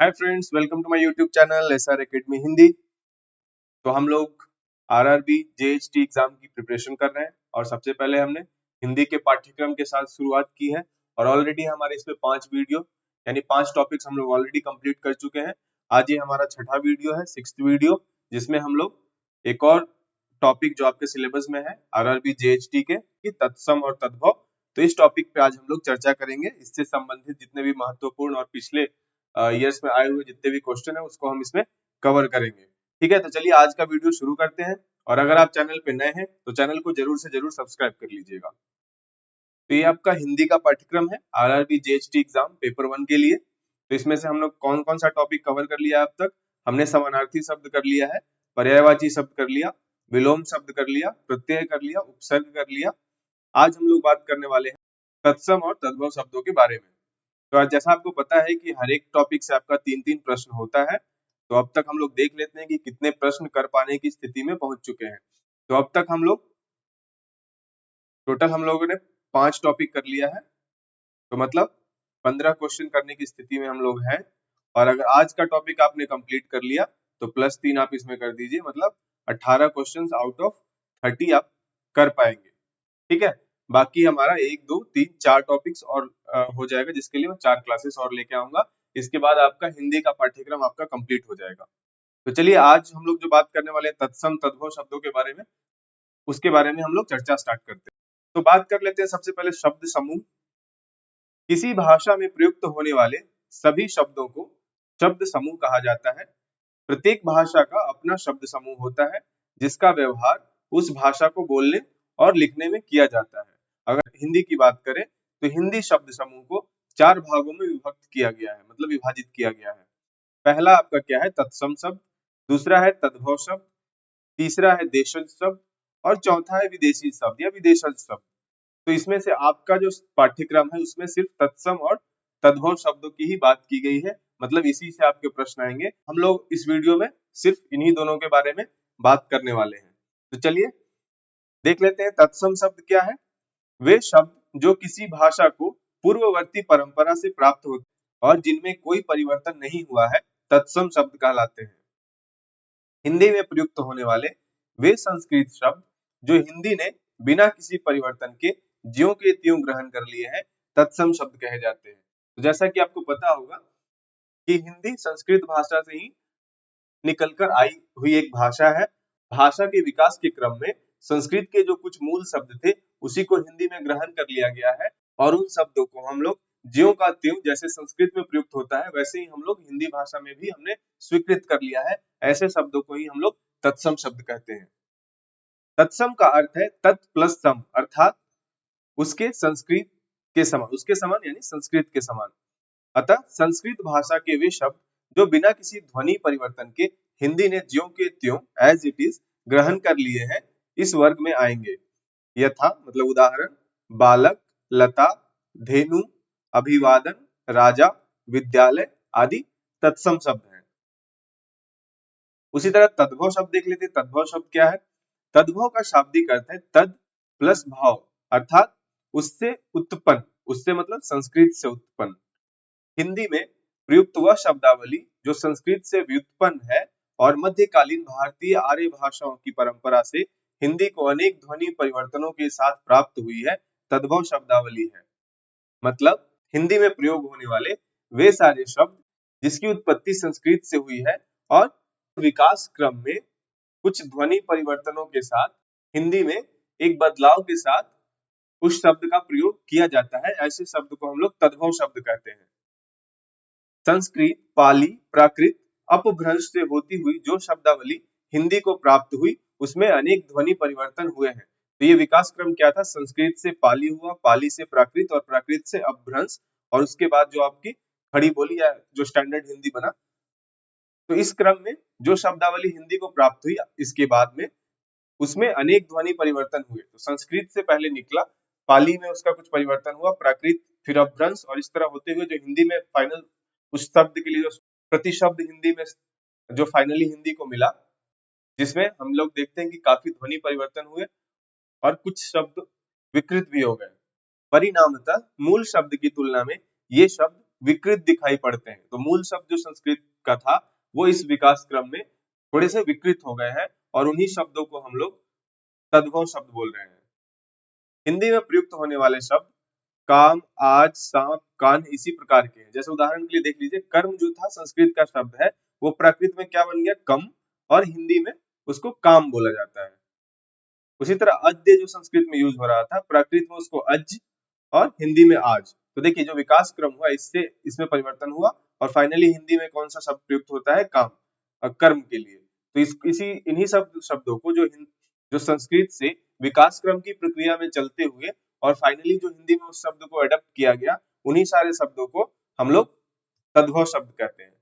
Hi friends, welcome to my YouTube channel SR academy Hindi. तो हम लोग आरआरबी जेएचटी एग्जाम की प्रिपरेशन कर रहे हैं और सबसे पहले हमने हिंदी के पाठ्यक्रम के साथ शुरुआत की है और ऑलरेडी हमारे इसमें 5 वीडियो यानी 5 टॉपिक्स हम लोग ऑलरेडी कंप्लीट कर चुके हैं। आज ये हमारा छठा वीडियो है, 6th वीडियो, जिसमें हम लोग एक और टॉपिक जो आपके सिलेबस में है आरआरबी जेएचटी के कि तत्सम और तद्भव, तो इस टॉपिक पे आज हम लोग चर्चा करेंगे। इससे संबंधित जितने भी महत्वपूर्ण और पिछले ईयर्स में आए हुए जितने भी क्वेश्चन है उसको हम इसमें कवर करेंगे। ठीक है, तो चलिए आज का वीडियो शुरू करते हैं। और अगर आप चैनल पे नए हैं तो चैनल को जरूर से जरूर सब्सक्राइब कर लीजिएगा। तो ये आपका हिंदी का पाठ्यक्रम है आरआरबी जेएचटी एग्जाम पेपर 1 के लिए। तो इसमें से हम लोग कौन कौन सा टॉपिक कवर कर लिया अब तक? हमने समानार्थी शब्द कर लिया है, पर्यायवाची शब्द कर लिया, विलोम शब्द कर लिया, प्रत्यय कर लिया, उपसर्ग कर लिया। आज हम लोग बात करने वाले हैं तत्सम और तद्भव शब्दों के बारे में। तो आज जैसा आपको पता है कि हर एक टॉपिक से आपका 3-3 प्रश्न होता है, तो अब तक हम लोग देख लेते हैं कि कितने प्रश्न कर पाने की स्थिति में पहुंच चुके हैं। तो अब तक हम लोग टोटल हम लोगों ने 5 टॉपिक कर लिया है, तो मतलब 15 क्वेश्चन करने की स्थिति में हम लोग हैं। और अगर आज का टॉपिक आपने कंप्लीट कर लिया तो +3 आप इसमें कर दीजिए, मतलब 18 क्वेश्चन आउट ऑफ 30 आप कर पाएंगे। ठीक है, बाकी हमारा 1, 2, 3, 4 टॉपिक्स और हो जाएगा, जिसके लिए मैं 4 क्लासेस और लेके आऊंगा। इसके बाद आपका हिंदी का पाठ्यक्रम आपका कंप्लीट हो जाएगा। तो चलिए आज हम लोग जो बात करने वाले हैं तत्सम तद्भव शब्दों के बारे में, उसके बारे में हम लोग चर्चा स्टार्ट करते हैं। तो बात कर लेते हैं सबसे पहले शब्द समूह। किसी भाषा में प्रयुक्त होने वाले सभी शब्दों को शब्द समूह कहा जाता है। प्रत्येक भाषा का अपना शब्द समूह होता है जिसका व्यवहार उस भाषा को बोलने और लिखने में किया जाता है। अगर हिंदी की बात करें तो हिंदी शब्द समूह को 4 भागों में विभक्त किया गया है, मतलब विभाजित किया गया है। पहला आपका क्या है? तत्सम शब्द, दूसरा है तद्भव शब्द, तीसरा है देशज शब्द और चौथा है विदेशी शब्द या विदेशज शब्द। तो इसमें से आपका जो पाठ्यक्रम है उसमें सिर्फ तत्सम और तद्भव शब्दों की ही बात की गई है, मतलब इसी से आपके प्रश्न आएंगे। हम लोग इस वीडियो में सिर्फ इन्हीं दोनों के बारे में बात करने वाले हैं। तो चलिए देख लेते हैं तत्सम शब्द क्या है। वे शब्द जो किसी भाषा को पूर्ववर्ती परंपरा से प्राप्त होते और जिनमें कोई परिवर्तन नहीं हुआ है, तत्सम शब्द कहलाते हैं। हिंदी में प्रयुक्त होने वाले वे संस्कृत शब्द जो हिंदी ने बिना किसी परिवर्तन के ज्यों के त्यों ग्रहण कर लिए हैं, तत्सम शब्द कहे जाते हैं। तो जैसा कि आपको पता होगा कि हिंदी संस्कृत भाषा से ही निकलकर आई हुई एक भाषा है। भाषा के विकास के क्रम में संस्कृत के जो कुछ मूल शब्द थे उसी को हिंदी में ग्रहण कर लिया गया है और उन शब्दों को हम लोग ज्यों का त्यों जैसे संस्कृत में प्रयुक्त होता है वैसे ही हम लोग हिंदी भाषा में भी हमने स्वीकृत कर लिया है। ऐसे शब्दों को ही हम लोग तत्सम शब्द कहते हैं। तत्सम का अर्थ है तत् प्लस सम, अर्थात उसके संस्कृत के समान, उसके समान यानी संस्कृत के समान। अतः संस्कृत भाषा के वे शब्द जो बिना किसी ध्वनि परिवर्तन के हिंदी ने ज्यों के त्यों एज इट इज ग्रहण कर लिए हैं, इस वर्ग में आएंगे। यथा मतलब उदाहरण, बालक, लता, धेनु, अभिवादन, राजा, विद्यालय आदि तत्सम शब्द हैं। उसी तरह तद्भव शब्द देख लेते हैं। तद्भव शब्द क्या है? तद्भव का शाब्दिक अर्थ है तद प्लस भाव, अर्थात उससे उत्पन्न, उससे मतलब संस्कृत से उत्पन्न। हिंदी में प्रयुक्त वह शब्दावली जो संस्कृत से व्युत्पन्न है और मध्यकालीन भारतीय आर्य भाषाओं की परंपरा से हिंदी को अनेक ध्वनि परिवर्तनों के साथ प्राप्त हुई है, तद्भव शब्दावली है। मतलब हिंदी में प्रयोग होने वाले वे सारे शब्द जिसकी उत्पत्ति संस्कृत से हुई है और विकास क्रम में कुछ ध्वनि परिवर्तनों के साथ हिंदी में एक बदलाव के साथ उस शब्द का प्रयोग किया जाता है, ऐसे शब्द को हम लोग तद्भव शब्द कहते हैं। संस्कृत, पाली, प्राकृत, अपभ्रंश से होती हुई जो शब्दावली हिंदी को प्राप्त हुई उसमें अनेक ध्वनि परिवर्तन हुए हैं। तो ये विकास क्रम क्या था? संस्कृत से पाली हुआ, पाली से प्राकृत और प्राकृत से अपभ्रंश, और उसके बाद जो आपकी खड़ी बोली या जो स्टैंडर्ड हिंदी बना। तो इस क्रम में जो शब्दावली हिंदी को प्राप्त हुई इसके बाद में उसमें अनेक ध्वनि परिवर्तन हुए। तो संस्कृत से पहले निकला, पाली में उसका कुछ परिवर्तन हुआ, प्राकृत, फिर अपभ्रंश, और इस तरह होते हुए जो हिंदी में फाइनल उस शब्द के लिए जो प्रतिशब्द हिंदी में जो फाइनली हिंदी को मिला, जिसमें हम लोग देखते हैं कि काफी ध्वनि परिवर्तन हुए और कुछ शब्द विकृत भी हो गए। परिणामतः मूल शब्द की तुलना में ये शब्द विकृत दिखाई पड़ते हैं। तो मूल शब्द जो संस्कृत का था वो इस विकास क्रम में थोड़े से विकृत हो गए हैं और उन्हीं शब्दों को हम लोग तद्भव शब्द बोल रहे हैं। हिंदी में प्रयुक्त होने वाले शब्द काम, आज, सांप, कान इसी प्रकार के हैं। जैसे उदाहरण के लिए देख लीजिए, कर्म जो था संस्कृत का शब्द है, वो प्राकृत में क्या बन गया, कम, और हिंदी में उसको काम बोला जाता है। उसी तरह अद्य जो संस्कृत में यूज हो रहा था, प्राकृत में उसको अज और हिंदी में आज। तो देखिए जो विकास क्रम हुआ इससे इसमें परिवर्तन हुआ और फाइनली हिंदी में कौन सा शब्द प्रयुक्त होता है, काम, कर्म के लिए। तो इसी इन्हीं शब्दों को जो संस्कृत से विकास क्रम की प्रक्रिया में चलते हुए और फाइनली जो हिंदी में उस शब्द को अडॉप्ट किया गया, उन्हीं सारे शब्दों को हम लोग तद्भव शब्द कहते हैं।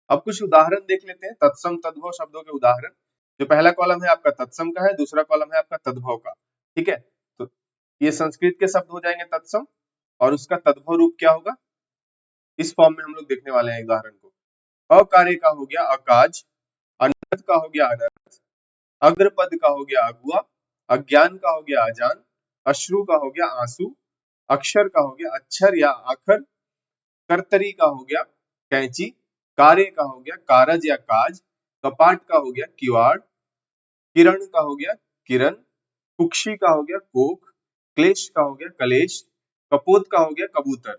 अब कुछ उदाहरण देख लेते हैं, तत्सम तद्भव शब्दों के उदाहरण। जो पहला कॉलम है आपका तत्सम का है, दूसरा कॉलम है आपका तद्भव का। ठीक है, तो ये संस्कृत के शब्द हो जाएंगे तत्सम, और उसका तद्भव रूप क्या होगा, इस फॉर्म में हम लोग देखने वाले हैं उदाहरण को। अकार्य का हो गया अकाज, अनर्थ का हो गया अनर्थ, अग्रपद का हो गया अगुआ, अज्ञान का हो गया अजान, अश्रु का हो गया आंसू, अक्षर का हो गया अक्षर या आखर, कर्तरी का हो गया कैंची, कार्य का हो गया कारज या काज, कपाट का हो गया किवाड़, किरण का हो गया किरण, कुक्षी का हो गया कोख, क्लेश का हो गया कलेश, कपोत का हो गया कबूतर,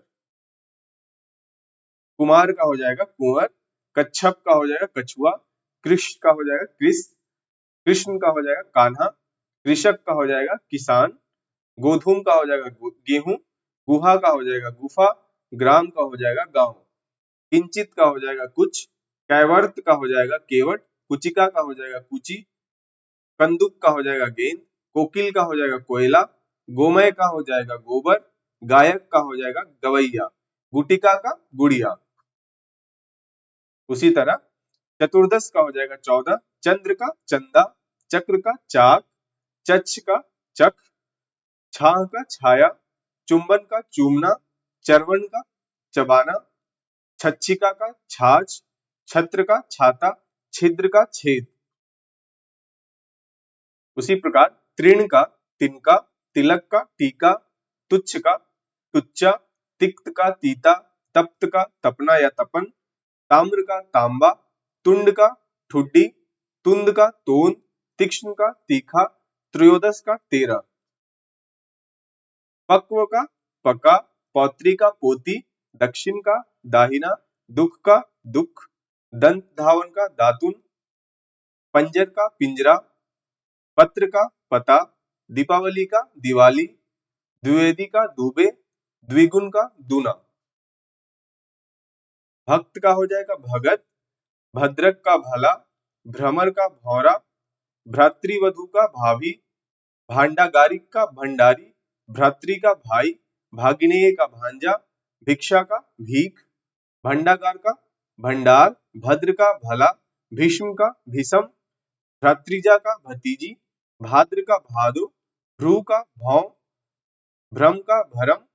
कुमार का हो जाएगा कुंवर, कच्छप का हो जाएगा कछुआ, कृष्ण का हो जाएगा कृष, कृष्ण का हो जाएगा कान्हा, कृषक का हो जाएगा किसान, गोधूम का हो जाएगा गेहूं, गुहा का हो जाएगा गुफा, ग्राम का हो जाएगा गांव, किंचित का हो जाएगा कुछ, कैवर्त का हो जाएगा केवट, कुचिका का हो जाएगा कुची, कंदुक का हो जाएगा गेंद, कोकिल का हो जाएगा कोयला, गोमय का हो जाएगा गोबर, गायक का हो जाएगा गवैया, गुटिका का गुड़िया। उसी तरह चतुर्दश का हो जाएगा 14, चंद्र का चंदा, चक्र का चाक, चक्ष का चक, छाह का छाया, चुंबन का चूमना, चरवन का चबाना, छच्छिका का छाछ, छत्र का छाता, छिद्र का छेद। उसी प्रकार तृण का तिनका, तिलक का टीका, तुच्छ का तुच्चा, तिक्त का तीता, तप्त का तपना या तपन, ताम्र का तांबा, तुंड का ठुड्डी, तुंद का तोंद, तीक्ष्ण का तीखा, त्रयोदश का 13, पक्व का पका, पौत्री का पोती, दक्षिण का दाहिना, दुख का दुख, दंत धावन का दातुन, पंजर का पिंजरा, पत्र का पता, दीपावली का दिवाली, द्विवेदी का दुबे, द्विगुण का दूना। भक्त का हो जाएगा भगत, भद्रक का भला, भ्रमर का भौरा, भ्रातृवधु का भाभी, भांडागारिक का भंडारी, भ्रातृ का भाई, भागिनेय का भांजा, भिक्षा का भीख, भंडागार का भंडार, भद्र का भला, भीष्म का भीषम, भ्रातृजा का भतीजी, भाद्र का भादो, भ्रू का भौं, भ्रम का भरम,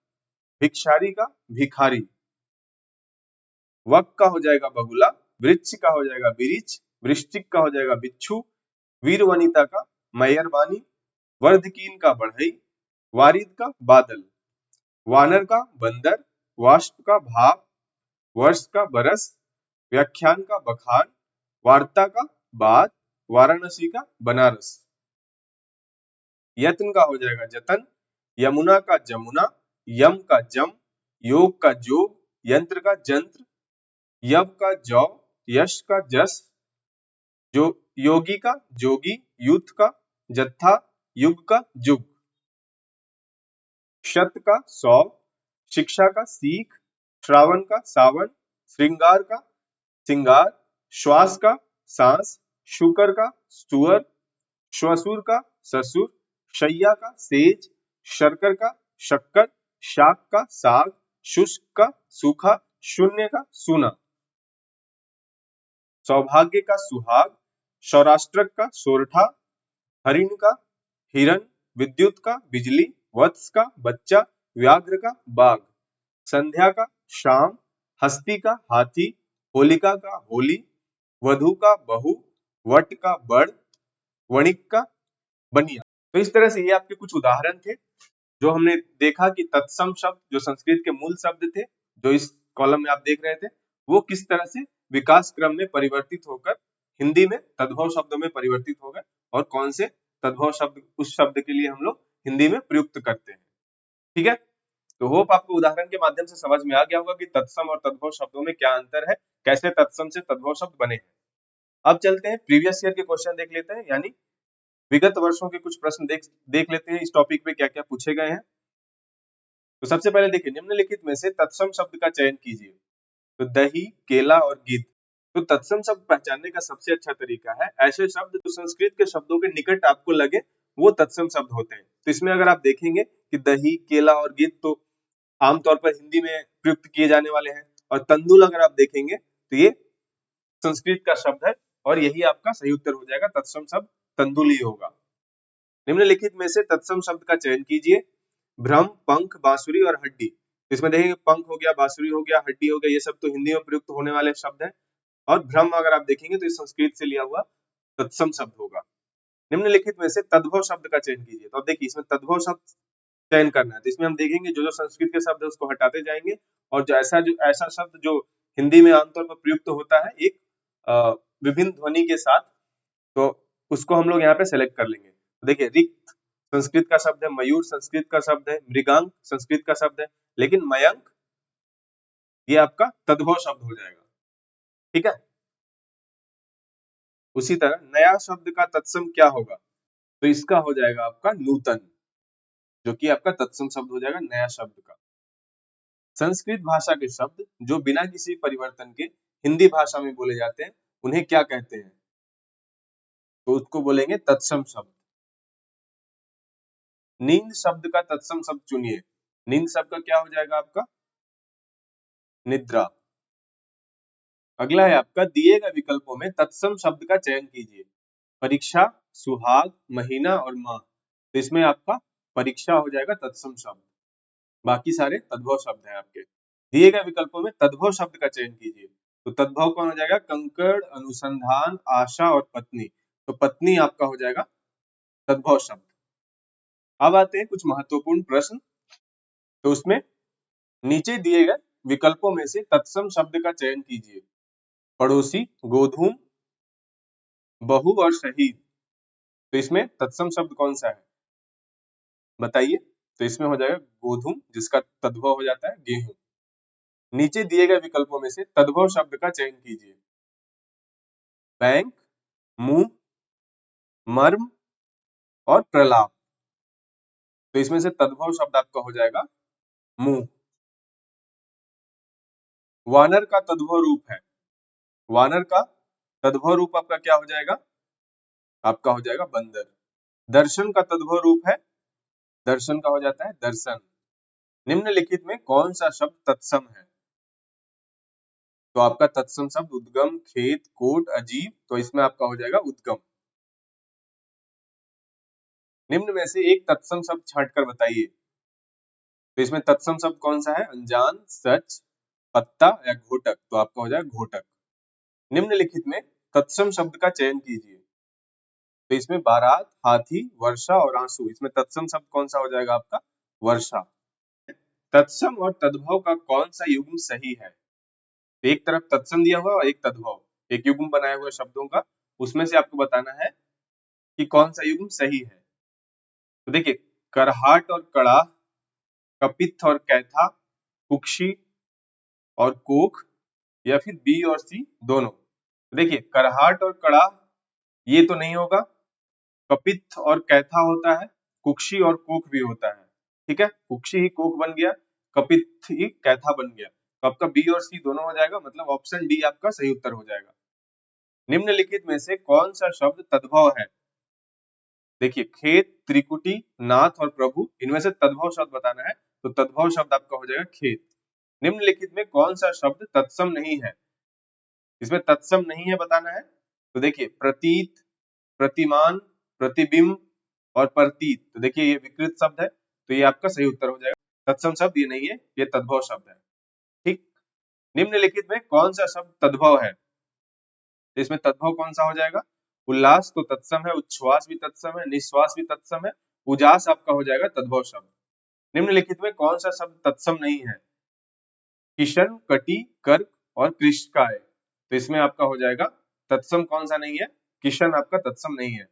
भिक्षारी का भिखारी। वक का हो जाएगा बगुला, वृक्ष का हो जाएगा बिरिछ, वृश्चिक का हो जाएगा बिच्छू, वीर वनिता का मैयरबानी, वर्धकीन का बढ़ई, वारिद का बादल, वानर का बंदर, वाष्प का भाप, वर्ष का बरस, व्याख्यान का बखान, वार्ता का बात, वाराणसी का बनारस। यत्न का हो जाएगा जतन, यमुना का जमुना, यम का जम, योग का जोग, यंत्र का जंत्र, यव का जौ, यश का जस, जो योगी का जोगी, युद्ध का जत्था, युग का जुग, शत का 100, शिक्षा का सीख, श्रावण का सावन, श्रृंगार का सिंगार, श्वास का सांस, शुकर का सुअर, श्वसुर का ससुर, शैया का सेज, शर्कर का शक्कर, शाक का साग, शुष्क का सूखा, शून्य का सूना, सौभाग्य का सुहाग, सौराष्ट्रक का सोरठा, हरिण का हिरण, विद्युत का बिजली, वत्स का बच्चा, व्याघ्र का बाघ, संध्या का शाम, हस्ती का हाथी, होलिका का होली, वधु का बहू, वट का बड़, वणिक का बनिया। तो इस तरह से ये आपके कुछ उदाहरण थे जो हमने देखा कि तत्सम शब्द जो संस्कृत के मूल शब्द थे, जो इस कॉलम में आप देख रहे थे, वो किस तरह से विकास क्रम में परिवर्तित होकर हिंदी में तद्भव शब्दों में परिवर्तित हो गए और कौन से तद्भव शब्द उस शब्द के लिए हम लोग हिंदी में प्रयुक्त करते हैं। ठीक है, तो होप आपको उदाहरण के माध्यम से समझ में आ गया होगा कि तत्सम और तद्भव शब्दों में क्या अंतर है, कैसे तत्सम से तद्भव शब्द बने हैं। अब चलते हैं प्रीवियस ईयर के क्वेश्चन देख लेते हैं, यानी विगत वर्षों के कुछ प्रश्न देख लेते हैं इस टॉपिक पे क्या क्या पूछे गए हैं। तो सबसे पहले देखिए, निम्नलिखित में से तत्सम शब्द का चयन कीजिए। तो दही, केला और गिद्ध। तो तत्सम शब्द पहचानने का सबसे अच्छा तरीका है ऐसे शब्द जो संस्कृत के शब्दों के निकट आपको लगे, वो तत्सम शब्द होते हैं। तो इसमें अगर आप देखेंगे कि दही, केला और गिद्ध तो आमतौर पर हिंदी में प्रयुक्त किए जाने वाले हैं, और तंदुल अगर आप देखेंगे तो ये संस्कृत का शब्द है, और यही आपका सही उत्तर हो जाएगा, तत्सम शब्द तंदुल ही होगा। निम्नलिखित में से तत्सम शब्द का चयन कीजिए। भ्रम, पंख, बांसुरी और हड्डी। इसमें देखेंगे पंख हो गया, बांसुरी हो गया, हड्डी हो गया, ये सब तो हिंदी में प्रयुक्त होने वाले शब्द हैं। और भ्रम अगर आप देखेंगे तो संस्कृत से लिया हुआ तत्सम शब्द होगा। निम्नलिखित में से तद्भव शब्द का चयन कीजिए। तो अब देखिए, इसमें तद्भव शब्द चयन करना है, तो इसमें हम देखेंगे जो जो संस्कृत के शब्द है उसको हटाते जाएंगे, और जो ऐसा शब्द जो हिंदी में आमतौर पर प्रयुक्त होता है एक विभिन्न ध्वनि के साथ, तो उसको हम लोग यहाँ पे सेलेक्ट कर लेंगे। तो देखिए, रिक्त संस्कृत का शब्द है, मयूर संस्कृत का शब्द है, मृगांक संस्कृत का शब्द है, लेकिन मयंक ये आपका तद्भव शब्द हो जाएगा। ठीक है, उसी तरह नया शब्द का तत्सम क्या होगा, तो इसका हो जाएगा आपका नूतन, जो कि आपका तत्सम शब्द हो जाएगा नया शब्द का। संस्कृत भाषा के शब्द जो बिना किसी परिवर्तन के हिंदी भाषा में बोले जाते हैं उन्हें क्या कहते हैं, तो उसको बोलेंगे तत्सम शब्द। नींद शब्द का तत्सम शब्द चुनिए। नींद शब्द का क्या हो जाएगा आपका, निद्रा। अगला है आपका, दिए गए विकल्पों में तत्सम शब्द का चयन कीजिए। परीक्षा, सुहाग, महीना और माह। तो इसमें आपका परीक्षा हो जाएगा तत्सम शब्द, बाकी सारे तद्भव शब्द हैं आपके। दिए गए विकल्पों में तद्भव शब्द का चयन कीजिए। तो तद्भव कौन हो जाएगा, कंकड़, अनुसंधान, आशा और पत्नी। तो पत्नी आपका हो जाएगा तद्भव शब्द। अब आते हैं कुछ महत्वपूर्ण प्रश्न। तो उसमें नीचे दिए गए विकल्पों में से तत्सम शब्द का चयन कीजिए। पड़ोसी, गोधूम, बहु और शहीद। तो इसमें तत्सम शब्द कौन सा है बताइए। तो इसमें हो जाएगा गोधूम, जिसका तद्भव हो जाता है गेहूं। नीचे दिए गए विकल्पों में से तद्भव शब्द का चयन कीजिए। बैंक, मुंह, मर्म और प्रलाप। तो इसमें से तद्भव शब्द आपका हो जाएगा मुंह। वानर का तद्भव रूप है। वानर का तद्भव रूप आपका क्या हो जाएगा, आपका हो जाएगा बंदर। दर्शन का तद्भव रूप है, दर्शन का हो जाता है दर्शन। निम्नलिखित में कौन सा शब्द तत्सम है, तो आपका तत्सम शब्द उद्गम, खेत, कोट, अजीब। तो इसमें आपका हो जाएगा उद्गम। निम्न में से एक तत्सम शब्द छांटकर बताइए। तो इसमें तत्सम शब्द कौन सा है, अनजान, सच, पत्ता या घोटक। तो आपका हो जाएगा घोटक। निम्नलिखित में तत्सम शब्द का चयन कीजिए। तो इसमें बारात, हाथी, वर्षा और आंसू। इसमें तत्सम शब्द कौन सा हो जाएगा आपका, वर्षा। तत्सम और तद्भव का कौन सा युग्म सही है। एक तरफ तत्सम दिया हुआ और एक तद्भव, एक युग्म बनाया हुआ शब्दों का, उसमें से आपको बताना है कि कौन सा युग्म सही है। तो देखिए, करहाट और कड़ा, कपित्थ और कैथा, कुक्षी और कोख, या फिर बी और सी दोनों। देखिए, करहाट और कड़ा ये तो नहीं होगा, कपित्थ और कैथा होता है, कुक्षी और कोख भी होता है। ठीक है, कुक्षी ही कोख बन गया, कपित्थ ही कैथा बन गया। तो आपका बी और सी दोनों हो जाएगा, मतलब ऑप्शन डी आपका सही उत्तर हो जाएगा। निम्नलिखित में से कौन सा शब्द तद्भव है। देखिए, खेत, त्रिकुटी, नाथ और प्रभु, इनमें से तद्भव शब्द बताना है। तो तद्भव शब्द आपका हो जाएगा खेत। निम्नलिखित में कौन सा शब्द तत्सम नहीं है, इसमें तत्सम नहीं है बताना है। तो देखिए, प्रतीत, प्रतिमान, प्रतिबिंब और प्रतीत। तो देखिए, ये विकृत शब्द है, तो ये आपका सही उत्तर हो जाएगा। तत्सम शब्द ये नहीं है, ये तद्भव शब्द है। ठीक, निम्नलिखित में कौन सा शब्द तद्भव है, तो इसमें तद्भव कौन सा हो जाएगा, उल्लास तो तत्सम है, उच्छ्वास भी तत्सम है, निश्वास भी तत्सम है, उजास आपका हो जाएगा तद्भव शब्द। निम्नलिखित में कौन सा शब्द तत्सम नहीं है, किशन, कटी, कर्क और कृष्णकाय। तो इसमें आपका हो जाएगा तत्सम कौन सा नहीं है? किशन आपका तत्सम नहीं है।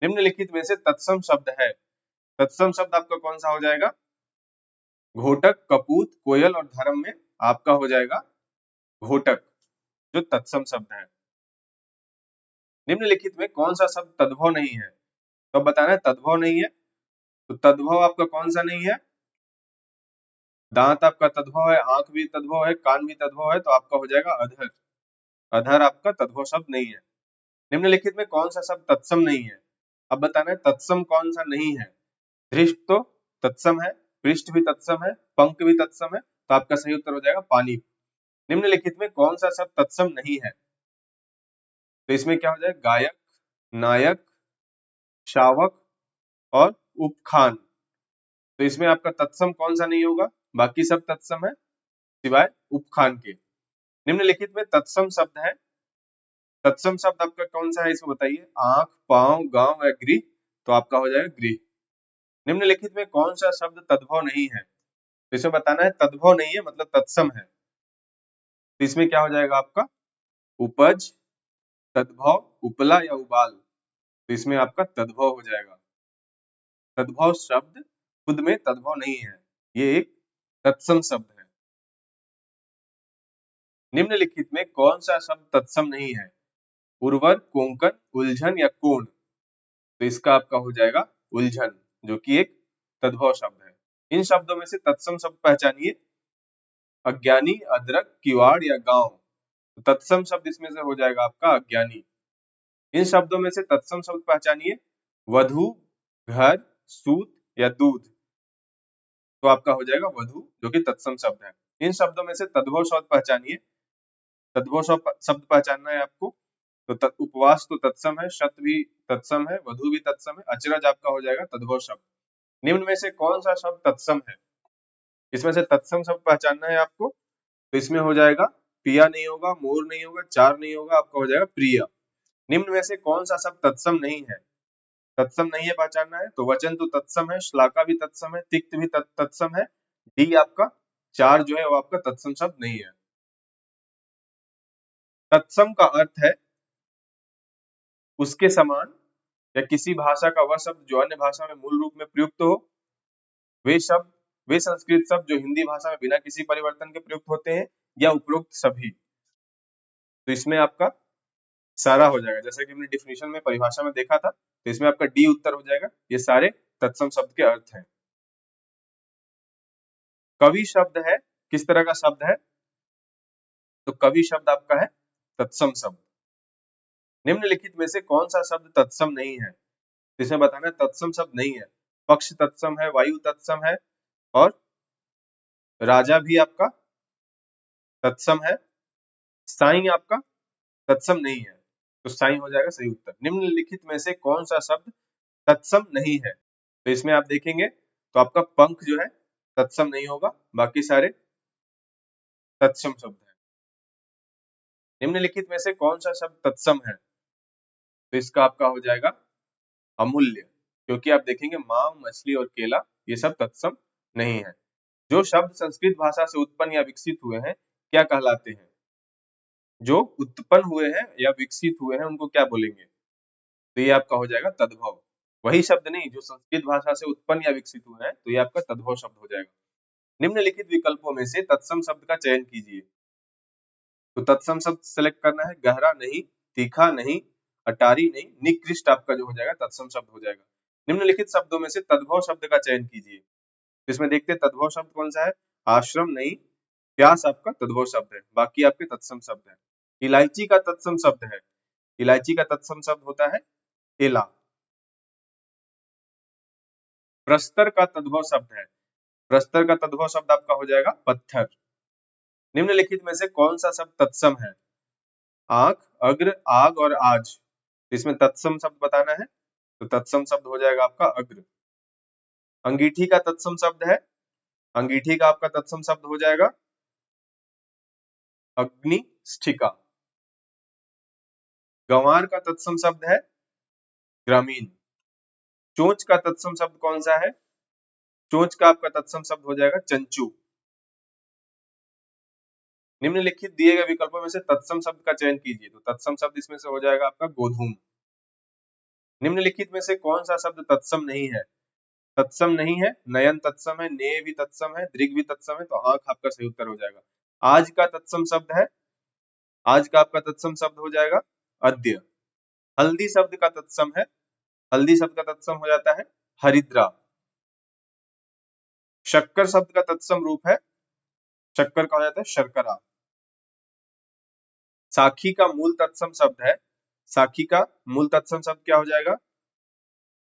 निम्नलिखित में से तत्सम शब्द है। तत्सम शब्द आपका कौन सा हो जाएगा? घोटक, कपूत, कोयल और धर्म में आपका हो जाएगा घोटक, जो तत्सम शब्द है। निम्नलिखित में कौन सा शब्द तद्भव नहीं है? तो बताना है तद्भव नहीं है। तो तद्भव आपका कौन सा नहीं है? दांत आपका तद्भव है, आंख भी तद्भव है, कान भी तद्भव है, तो आपका हो जाएगा अधर। अधर आपका तद्भव शब्द नहीं है। निम्नलिखित में कौन सा शब्द तत्सम नहीं है? अब बताना है तत्सम कौन सा नहीं है। धृष्ट तो तत्सम है, पृष्ठ भी तत्सम है, पंख भी तत्सम है, तो आपका सही उत्तर हो जाएगा पानी। निम्नलिखित में कौन सा शब्द तत्सम नहीं है? तो इसमें क्या हो जाएगा? गायक, नायक, शावक और उपखान। तो इसमें आपका तत्सम कौन सा नहीं होगा? बाकी सब तत्सम है सिवाय उपखान के। निम्नलिखित में तत्सम शब्द है। तत्सम शब्द आपका कौन सा है इसमें बताइए? आंख, पांव, गांव या गृह, तो आपका हो जाएगा गृह। निम्नलिखित में कौन सा शब्द तद्भव नहीं है? तो इसमें बताना है तद्भव नहीं है मतलब तत्सम है। तो इसमें क्या हो जाएगा आपका? उपज, तद्भव, उपला या उबाल। तो इसमें आपका तद्भव हो जाएगा। तद्भव शब्द खुद में तद्भव नहीं है, ये एक तत्सम शब्द है। निम्नलिखित में कौन सा शब्द तत्सम नहीं है? उर्वर, कोंकण, उलझन या कोण। तो इसका आपका हो जाएगा उलझन, जो कि एक तद्भव शब्द है। इन शब्दों में से तत्सम शब्द पहचानिए। अज्ञानी, अदरक, किवाड़ या गांव। तो तत्सम शब्द इसमें से हो जाएगा आपका अज्ञानी। इन शब्दों में से तत्सम शब्द पहचानिए। वधु, घर, सूत या दूध। तो आपका हो जाएगा वधु, जो कि तत्सम शब्द है। इन शब्दों में से तद्भव शब्द पहचानिए। तद्भव शब्द पहचानना है आपको। तो उपवास तो तत्सम है, शत भी तत्सम है, वधु भी तत्सम है, अचरज आपका हो जाएगा तद्भव शब्द। निम्न में से कौन सा शब्द तत्सम है? इसमें से तत्सम शब्द पहचानना है आपको। तो इसमें हो जाएगा पिया नहीं होगा, मोर नहीं होगा, चार नहीं होगा, आपका हो जाएगा प्रिय। निम्न में से कौन सा शब्द तत्सम नहीं है? तत्सम नहीं है पहचानना है। तो वचन तो तत्सम है, श्लाका भी तत्सम है, तिक्त भी तत्सम है। डी आपका चार जो है वो आपका तत्सम शब्द नहीं है। तत्सम का अर्थ है उसके समान या किसी भाषा का वह शब्द जो अन्य भाषा में मूल रूप में प्रयुक्त हो। वे संस्कृत शब्द जो हिंदी भाषा में बिना किसी परिवर्तन के प्रयुक्त होते हैं, या उपरोक्त सभी। तो इसमें आपका सारा हो जाएगा, जैसा कि हमने डिफिनेशन में परिभाषा में देखा था। तो इसमें आपका डी उत्तर हो जाएगा। ये सारे तत्सम शब्द के अर्थ हैं। कवि शब्द है किस तरह का शब्द है? तो कवि शब्द आपका है तत्सम शब्द। निम्नलिखित में से कौन सा शब्द तत्सम नहीं है? इसमें बताना है तत्सम शब्द नहीं है। पक्ष तत्सम है, वायु तत्सम है और राजा भी आपका तत्सम है। साई आपका तत्सम नहीं है, तो साई हो जाएगा सही उत्तर। निम्नलिखित में से कौन सा शब्द तत्सम नहीं है? तो इसमें आप देखेंगे तो आपका पंख जो है तत्सम नहीं होगा, बाकी सारे तत्सम शब्द हैं। निम्नलिखित में से कौन सा शब्द तत्सम है? तो इसका आपका हो जाएगा अमूल्य, क्योंकि आप देखेंगे मां, मछली और केला ये सब तत्सम नहीं है। जो शब्द संस्कृत भाषा से उत्पन्न या विकसित हुए हैं क्या कहलाते हैं? जो उत्पन्न हुए हैं या विकसित हुए हैं उनको क्या बोलेंगे? तो ये आपका हो जाएगा तद्भव। वही शब्द नहीं जो संस्कृत भाषा से उत्पन्न या विकसित हुए हैं, तो ये आपका तद्भव शब्द हो जाएगा। निम्नलिखित विकल्पों में से तत्सम शब्द का चयन कीजिए। तो तत्सम शब्द सेलेक्ट करना है। गहरा नहीं, तीखा नहीं, अटारी नहीं, निकृष्ट आपका जो हो जाएगा तत्सम शब्द हो जाएगा। निम्नलिखित शब्दों में से तद्भव शब्द का चयन कीजिए। तो इसमें देखते हैं तद्भव शब्द कौन सा है। आश्रम नहीं, प्यास आपका तद्भव शब्द है, बाकी आपके तत्सम शब्द है। इलायची का तत्सम शब्द है। इलायची का तत्सम शब्द होता है एला। प्रस्तर का तद्भव शब्द है। प्रस्तर का तद्भव शब्द आपका हो जाएगा पत्थर। निम्नलिखित में से कौन सा शब्द तत्सम है? आंख, अग्र, आग और आज। इसमें तत्सम शब्द बताना है। तो तत्सम शब्द हो जाएगा आपका अग्र। अंगीठी का तत्सम शब्द है। अंगीठी का आपका तत्सम शब्द हो जाएगा अग्निष्ठिका। गंवार का तत्सम शब्द है ग्रामीण। चोंच का तत्सम शब्द कौन सा है? चोंच का आपका तत्सम शब्द हो जाएगा चंचू। निम्नलिखित दिए गए विकल्पों में से तत्सम शब्द का चयन कीजिए। तो तत्सम शब्द इसमें से हो जाएगा आपका गोधूम। निम्नलिखित में से कौन सा शब्द तत्सम नहीं है? तत्सम नहीं है, नयन तत्सम है, नेय भी तत्सम है, दृग भी तत्सम है, तो आंख आपका सही उत्तर हो जाएगा। आज का तत्सम शब्द है, आज का आपका तत्सम शब्द हो जाएगा अद्य। हल्दी शब्द का तत्सम है, हल्दी शब्द का तत्सम हो जाता है हरिद्रा। शक्कर शब्द का तत्सम रूप है, शक्कर का हो जाता है शर्करा। साखी का मूल तत्सम शब्द है, साखी का मूल तत्सम शब्द क्या हो जाएगा?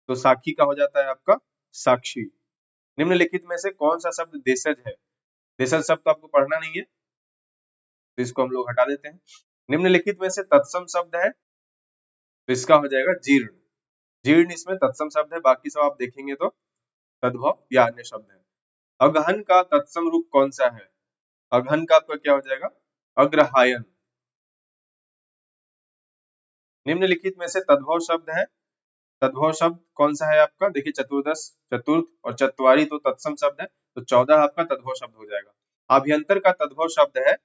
तो साखी का हो जाता है आपका साक्षी। निम्नलिखित में से कौन सा शब्द देशज है? देशज शब्द तो आपको पढ़ना नहीं है, तो इसको हम लोग हटा देते हैं। निम्नलिखित में से तत्सम शब्द है, तो इसका हो जाएगा जीर्ण। जीर्ण इसमें तत्सम शब्द है, बाकी सब आप देखेंगे तो तद्भव या अन्य शब्द है। अगहन का तत्सम रूप कौन सा है? अगहन का आपका क्या हो जाएगा? अग्रहायन। निम्नलिखित में से तद्भव शब्द है, तद्भव शब्द कौन सा है आपका? देखिए चतुर्दश, चतुर्थ और चत्वारी तो तत्सम शब्द है, तो 14 आपका तद्भव शब्द हो जाएगा। अभ्यंतर का तद्भव शब्द है,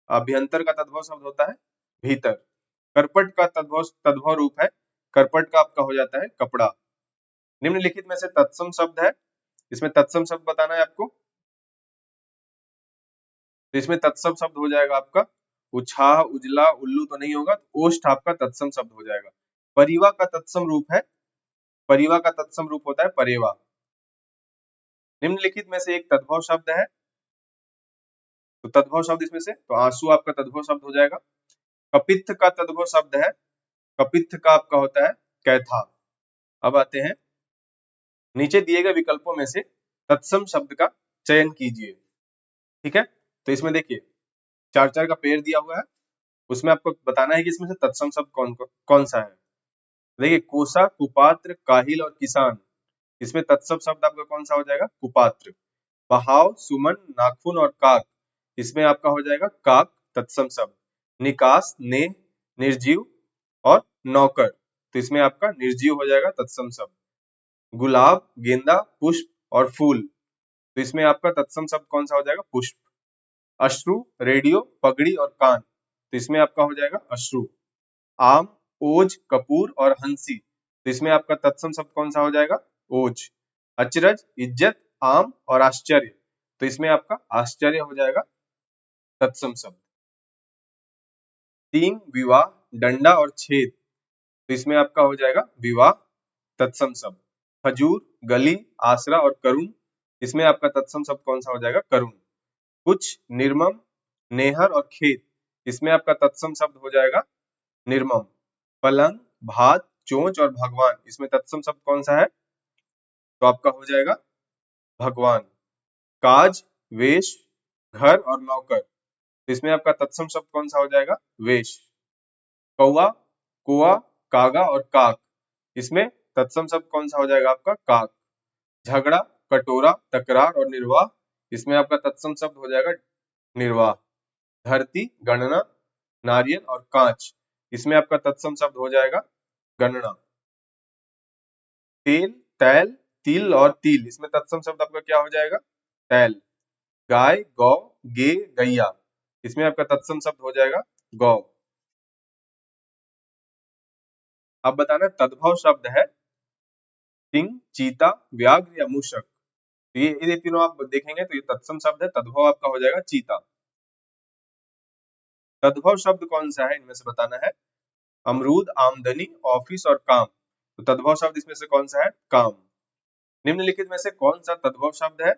अभ्यंतर का तद्भव शब्द होता है भीतर। करपट का तद्भव तद्भव रूप है, करपट का आपका हो जाता है कपड़ा। निम्नलिखित में से तत्सम शब्द है, इसमें तत्सम शब्द बताना है आपको, तो इसमें तत्सम शब्द हो जाएगा आपका उछाह, उजला, उल्लू तो नहीं होगा, ओष्ठ आपका तत्सम शब्द हो जाएगा। परिवा का तत्सम रूप है, परिवा का तत्सम रूप होता है परेवा। निम्नलिखित में से एक तद्भव शब्द है, तो तद्भव शब्द इसमें से तो आंसू आपका तद्भव शब्द हो जाएगा। कपित्थ का तद्भव शब्द है, कपित्थ का आपका होता है कैथा। अब आते हैं, नीचे दिए गए विकल्पों में से तत्सम शब्द का चयन कीजिए। ठीक है, तो इसमें देखिए चार चार का पेड़ दिया हुआ है, उसमें आपको बताना है कि इसमें से तत्सम शब्द कौन सा है। देखिए कोसा, कुपात्र, काहिल और किसान, इसमें तत्सम शब्द आपका कौन सा हो जाएगा? कुपात्र। बहाव, सुमन, नाखून और काक, इसमें आपका हो जाएगा काक तत्सम शब्द। निकास, ने, निर्जीव और नौकर, तो इसमें आपका निर्जीव हो जाएगा तत्सम शब्द। गुलाब, गेंदा, पुष्प और फूल, तो इसमें आपका तत्सम शब्द कौन सा हो जाएगा? पुष्प। अश्रु, रेडियो, पगड़ी और कान, तो इसमें आपका हो जाएगा अश्रु। आम, ओज, कपूर और हंसी, तो इसमें आपका तत्सम शब्द कौन सा हो जाएगा? ओज। अचरज, इज्जत, आम और आश्चर्य, तो इसमें आपका आश्चर्य हो जाएगा तत्सम शब्द। तीन, विवाह, डंडा और छेद, तो इसमें आपका हो जाएगा विवाह तत्सम शब्द। खजूर, गली, आसरा और करुण, इसमें आपका तत्सम शब्द कौन सा हो जाएगा? करुण। कुछ, निर्मम, नेहर और खेत, इसमें आपका तत्सम शब्द हो जाएगा निर्मम। पलंग, भात, चोंच और भगवान, इसमें तत्सम शब्द कौन सा है? तो आपका हो जाएगा भगवान। काज, वेश, घर और नौकर, तो इसमें आपका तत्सम शब्द कौन सा हो जाएगा? वेश। कौवा, कुआ, कागा और काक, इसमें तत्सम शब्द कौन सा हो जाएगा आपका? काक। झगड़ा, कटोरा, तकरार और निर्वाह, इसमें आपका तत्सम शब्द हो जाएगा निर्वाह। धरती, गणना, नारियल और कांच, इसमें आपका तत्सम शब्द हो जाएगा गणना। तेल, तैल, तिल और तिल, इसमें तत्सम शब्द आपका क्या हो जाएगा? तैल। गाय, गौ, गे, गैया, इसमें आपका तत्सम शब्द हो जाएगा गौ। अब बताना तद्भव शब्द है सिंह, चीता, व्याघ्र या मूषक, तो ये तीनों आप देखेंगे तो ये तत्सम शब्द है, तद्भव आपका हो जाएगा चीता। तद्भव शब्द कौन सा है इनमें से बताना है। अमरूद, आमदनी, ऑफिस और काम, तो तद्भव शब्द इसमें से कौन सा है? काम। निम्नलिखित में से कौन सा तद्भव शब्द है?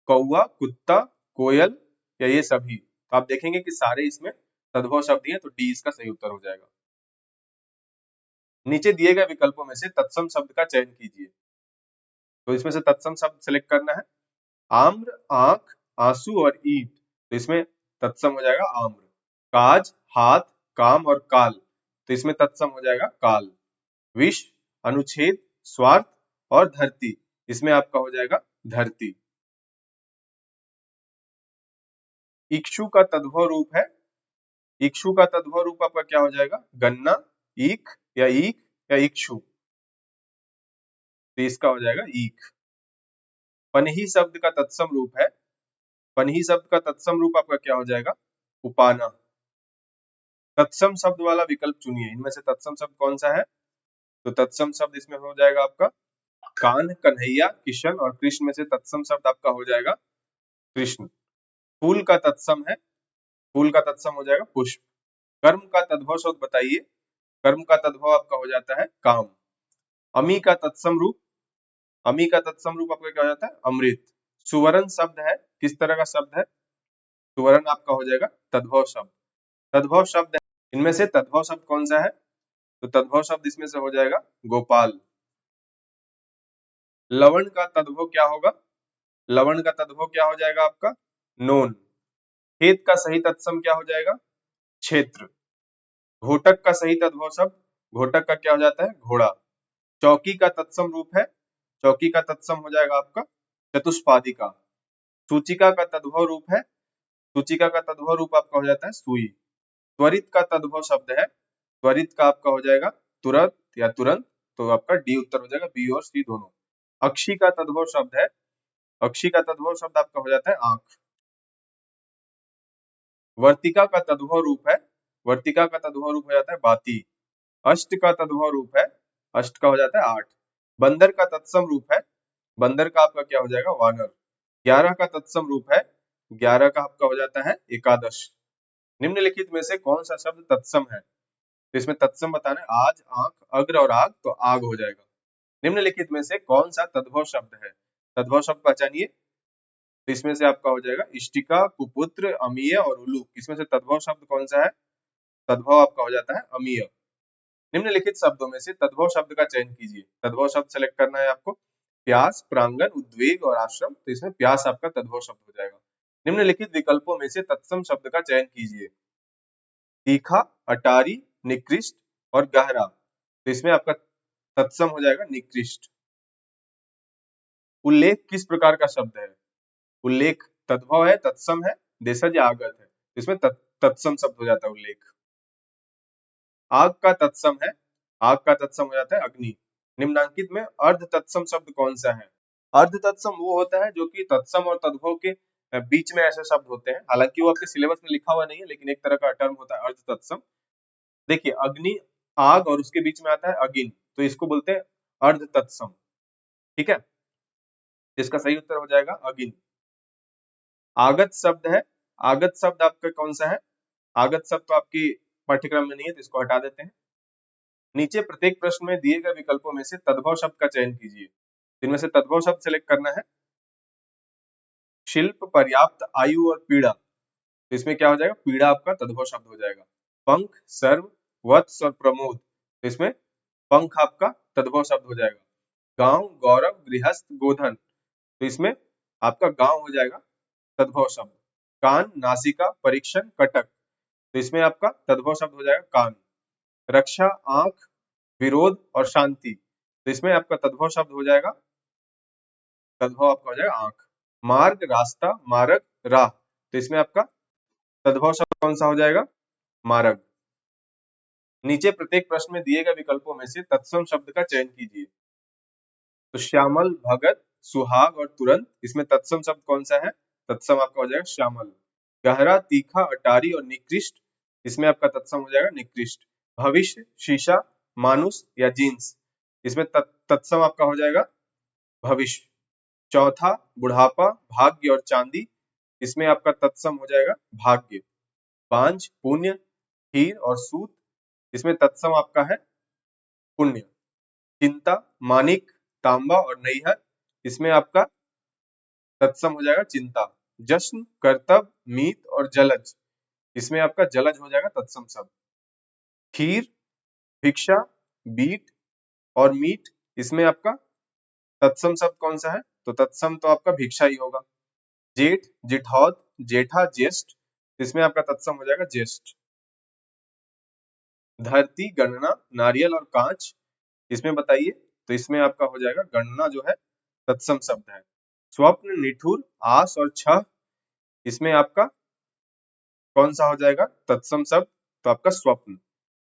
कौवा, कुत्ता, कोयल या ये सभी, तो आप देखेंगे कि सारे इसमें तद्भव शब्द ही है, तो डी इसका सही उत्तर हो जाएगा। नीचे दिए गए विकल्पों में से तत्सम शब्द का चयन कीजिए, तो इसमें से तत्सम शब्द सेलेक्ट करना है। आम्र, आंख, आंसू और ईंट, तो इसमें तत्सम हो जाएगा आम्र। काज, हाथ, काम और काल, तो इसमें तत्सम हो जाएगा काल। विष, अनुच्छेद, स्वार्थ और धरती, इसमें आपका हो जाएगा धरती। इक्षु का तद्भव रूप है, इक्षु का तद्भव रूप आपका क्या हो जाएगा? गन्ना, ईख या इक्षु, तो इसका हो जाएगा ईख। पनही शब्द का तत्सम रूप है, पनही शब्द का तत्सम रूप आपका क्या हो जाएगा? उपाना। तत्सम शब्द वाला विकल्प चुनिए, इनमें से तत्सम शब्द कौन सा है? तो तत्सम शब्द इसमें हो जाएगा आपका कान, कन्हैया, किशन, और कृष्ण में से तत्सम शब्द आपका हो जाएगा कृष्ण। फूल का तत्सम है, फूल का तत्सम हो जाएगा पुष्प। कर्म का तद्भव शब्द बताइए, कर्म का तद्भव आपका हो जाता है काम। अमी का तत्सम रूप, अमी का तत्सम रूप आपका क्या हो जाता है? अमृत। सुवर्ण शब्द है, किस तरह का शब्द है? सुवर्ण आपका हो जाएगा तद्भव शब्द। तद्भव शब्द है, इनमें से तद्भव शब्द कौन सा है? तो तद्भव शब्द इसमें से हो जाएगा गोपाल। लवण का तद्भव क्या होगा? लवण का तद्भव क्या हो जाएगा आपका? नोन। खेत का सही तत्सम क्या हो जाएगा? क्षेत्र। घोटक का सही तद्भव शब्द, घोटक का क्या हो जाता है? घोड़ा। चौकी का तत्सम रूप है, चौकी का तत्सम हो जाएगा आपका चतुष्पादिका। सूचिका का तद्भव रूप है, सूचिका का तद्भव रूप आपका हो जाता है सुई। त्वरित का तद्भव शब्द है, त्वरित का आपका हो जाएगा तुरंत या तुरंत, तो आपका डी उत्तर हो जाएगा, बी और सी दोनों। अक्षी का तद्भव शब्द है, अक्षी का तद्भव शब्द आपका हो जाता है आंख। वर्तिका का तद्भव रूप है, वर्तिका का तद्भव रूप हो जाता है बाती। अष्ट का तद्भव रूप है, अष्ट का हो जाता है आठ। बंदर का तत्सम रूप है, बंदर का आपका क्या हो जाएगा? वानर। 11 का तत्सम रूप है, 11 का आपका हो जाता है एकादश। निम्नलिखित में से कौन सा शब्द तत्सम है? तो इसमें तत्सम बताना है, आज, आंख, अग्र और आग, तो आग हो जाएगा। निम्नलिखित में से कौन सा तद्भव शब्द है? तद्भव शब्द पहचानिए। तो इसमें से आपका हो जाएगा इष्टिका, कुपुत्र, अमीय और उलूक। इसमें से तद्भव शब्द कौन सा है? तद्भव आपका हो जाता है अमीय। निम्नलिखित शब्दों में से तद्भव शब्द का चयन कीजिए। तद्भव शब्द सेलेक्ट करना है आपको। प्यास, प्रांगण, उद्वेग और आश्रम, तो इसमें प्यास आपका तद्भव शब्द हो जाएगा। निम्नलिखित विकल्पों में से तत्सम शब्द का चयन कीजिए। तीखा, अटारी, निकृष्ट और गहरा, तो इसमें आपका तत्सम हो जाएगा निकृष्ट। उल्लेख किस प्रकार का शब्द है? उल्लेख तद्भव है, तत्सम है, देशज या आगत है, इसमें तत्सम शब्द हो जाता है उल्लेख। आग का तत्सम है, आग का तत्सम हो जाता है अग्नि। निम्नांकित में अर्ध तत्सम शब्द कौन सा है? अर्ध तत्सम वो होता है जो कि तत्सम और तद्भव के बीच में ऐसे शब्द होते हैं, हालांकि वो आपके सिलेबस में लिखा हुआ नहीं है, लेकिन एक तरह का टर्म होता है अर्ध तत्सम। देखिए अग्नि, आग और उसके बीच में आता है अगिन, तो इसको बोलते हैं अर्ध तत्सम। ठीक है, इसका सही उत्तर हो जाएगा अगिन। आगत शब्द है, आगत शब्द आपका कौन सा है? आगत शब्द तो आपकी पाठ्यक्रम में नहीं है, तो इसको हटा देते हैं। नीचे प्रत्येक प्रश्न में दिए गए विकल्पों में से तद्भव शब्द का चयन कीजिए। इनमें से तद्भव शब्द सेलेक्ट करना है। शिल्प, पर्याप्त, आयु और पीड़ा, तो इसमें क्या हो जाएगा? पीड़ा आपका तद्भव शब्द हो जाएगा। पंख, सर्व, वत्स और प्रमोद, तो इसमें पंख आपका तद्भव शब्द हो जाएगा। गांव, गौरव, गृहस्थ, गोधन, तो इसमें आपका गांव हो जाएगा तद्भव शब्द। कान, नासिका, परीक्षण, कटक, तो इसमें आपका तद्भव शब्द हो जाएगा कान। रक्षा, आंख, विरोध और शांति, तो इसमें आपका तद्भव शब्द हो जाएगा, तद्भव आपका हो जाएगा आंख। मार्ग, रास्ता, मार्ग, राह, तो इसमें आपका तद्भव शब्द कौन सा हो जाएगा? मार्ग। नीचे प्रत्येक प्रश्न में दिए गए विकल्पों में से तत्सम शब्द का चयन कीजिए। तो श्यामल, भगत, सुहाग और तुरंत, इसमें तत्सम शब्द कौन सा है? तत्सम आपका हो जाएगा श्यामल। गहरा, तीखा, अटारी और निकृष्ट, इसमें आपका तत्सम हो जाएगा निकृष्ट। भविष्य, शीशा, मानुष या जीन्स, इसमें तत्सम आपका हो जाएगा भविष्य। चौथा, बुढ़ापा, भाग्य और चांदी, इसमें आपका तत्सम हो जाएगा भाग्य। पांच, पुण्य, हीर और सूत, इसमें तत्सम आपका है पुण्य। चिंता, मानिक, तांबा और नैहर, इसमें आपका तत्सम हो जाएगा चिंता। जश्न, कर्तव्य, मीत और जलज, इसमें आपका जलज हो जाएगा तत्सम शब्द। खीर, भिक्षा, बीट और मीट, इसमें आपका तत्सम शब्द कौन सा है? तो तत्सम तो आपका भिक्षा ही होगा। जेठ, जेठौत, जेठा, ज्येष्ठ, इसमें आपका तत्सम हो जाएगा ज्येष्ठ। धरती, गणना, नारियल और कांच, इसमें बताइए। तो इसमें आपका हो जाएगा गणना जो है तत्सम शब्द है। स्वप्न, निठुर, आस और छह, इसमें आपका कौन सा हो जाएगा तत्सम शब्द? तो आपका स्वप्न।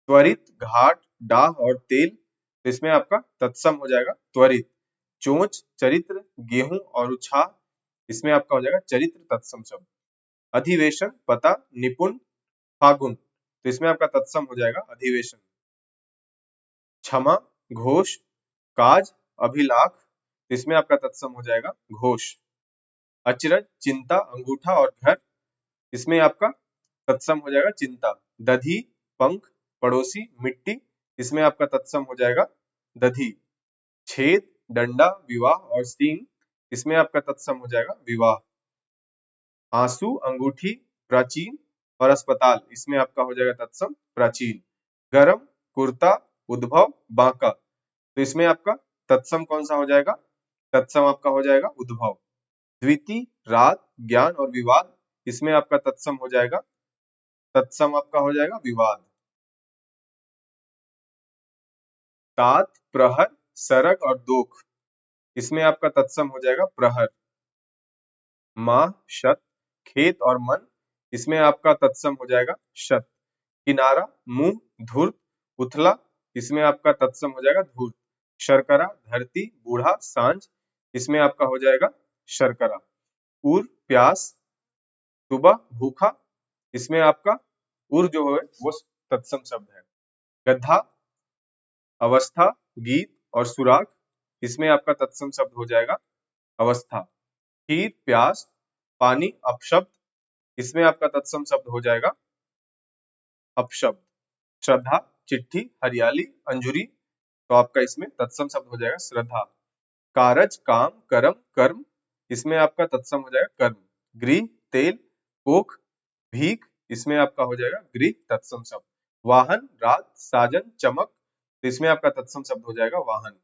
त्वरित, घाट, डाह और तेल, तो इसमें आपका तत्सम हो जाएगा त्वरित। चोंच, चरित्र, गेहूं और उछाह, इसमें आपका हो जाएगा चरित्र तत्सम शब्द। अधिवेशन, पता, निपुण, फागुन, तो इसमें आपका तत्सम हो जाएगा अधिवेशन। क्षमा, घोष, काज, अभिलाख, इसमें आपका तत्सम हो जाएगा घोष। अचरज, चिंता, अंगूठा और घर, इसमें आपका तत्सम हो जाएगा चिंता। दधी, पंख, पड़ोसी, मिट्टी, इसमें आपका तत्सम हो जाएगा दधी। छेद, डंडा, विवाह और सींग, इसमें आपका तत्सम हो जाएगा विवाह। आंसू, अंगूठी, प्राचीन और अस्पताल, इसमें आपका हो जाएगा तत्सम प्राचीन। गरम, कुर्ता, उद्भव, बांका, तो इसमें आपका तत्सम कौन सा हो जाएगा? तत्सम आपका हो जाएगा उद्भव। द्वितीय, रात, ज्ञान और विवाद, इसमें आपका तत्सम हो जाएगा, तत्सम आपका हो जाएगा विवाद। तात, प्रहर, सरक और दोख, इसमें आपका तत्सम हो जाएगा प्रहर। माह, शत, खेत और मन, इसमें आपका तत्सम हो जाएगा शत। किनारा, मुंह, धूर्त, उथला, इसमें आपका तत्सम हो जाएगा धूर्त। शर्करा, धरती, बूढ़ा, सांझ, इसमें आपका हो जाएगा शर्करा। उर, प्यास, सुबह, भूखा, इसमें आपका उर जो है वो तत्सम शब्द है। गधा, अवस्था, गीत और सुराग, इसमें आपका तत्सम शब्द हो जाएगा अवस्था। खीर, प्यास, पानी, अपशब्द, इसमें आपका तत्सम शब्द हो जाएगा अपशब्द। श्रद्धा, चिट्ठी, हरियाली, अंजुरी, तो आपका इसमें तत्सम शब्द हो जाएगा श्रद्धा। कारज, काम, कर्म, कर्म, इसमें आपका तत्सम हो जाएगा कर्म। गृह, तेल, कोख, भीख, इसमें आपका हो जाएगा गृह तत्सम शब्द। वाहन, रात, साजन, चमक, तो इसमें आपका तत्सम शब्द हो जाएगा वाहन।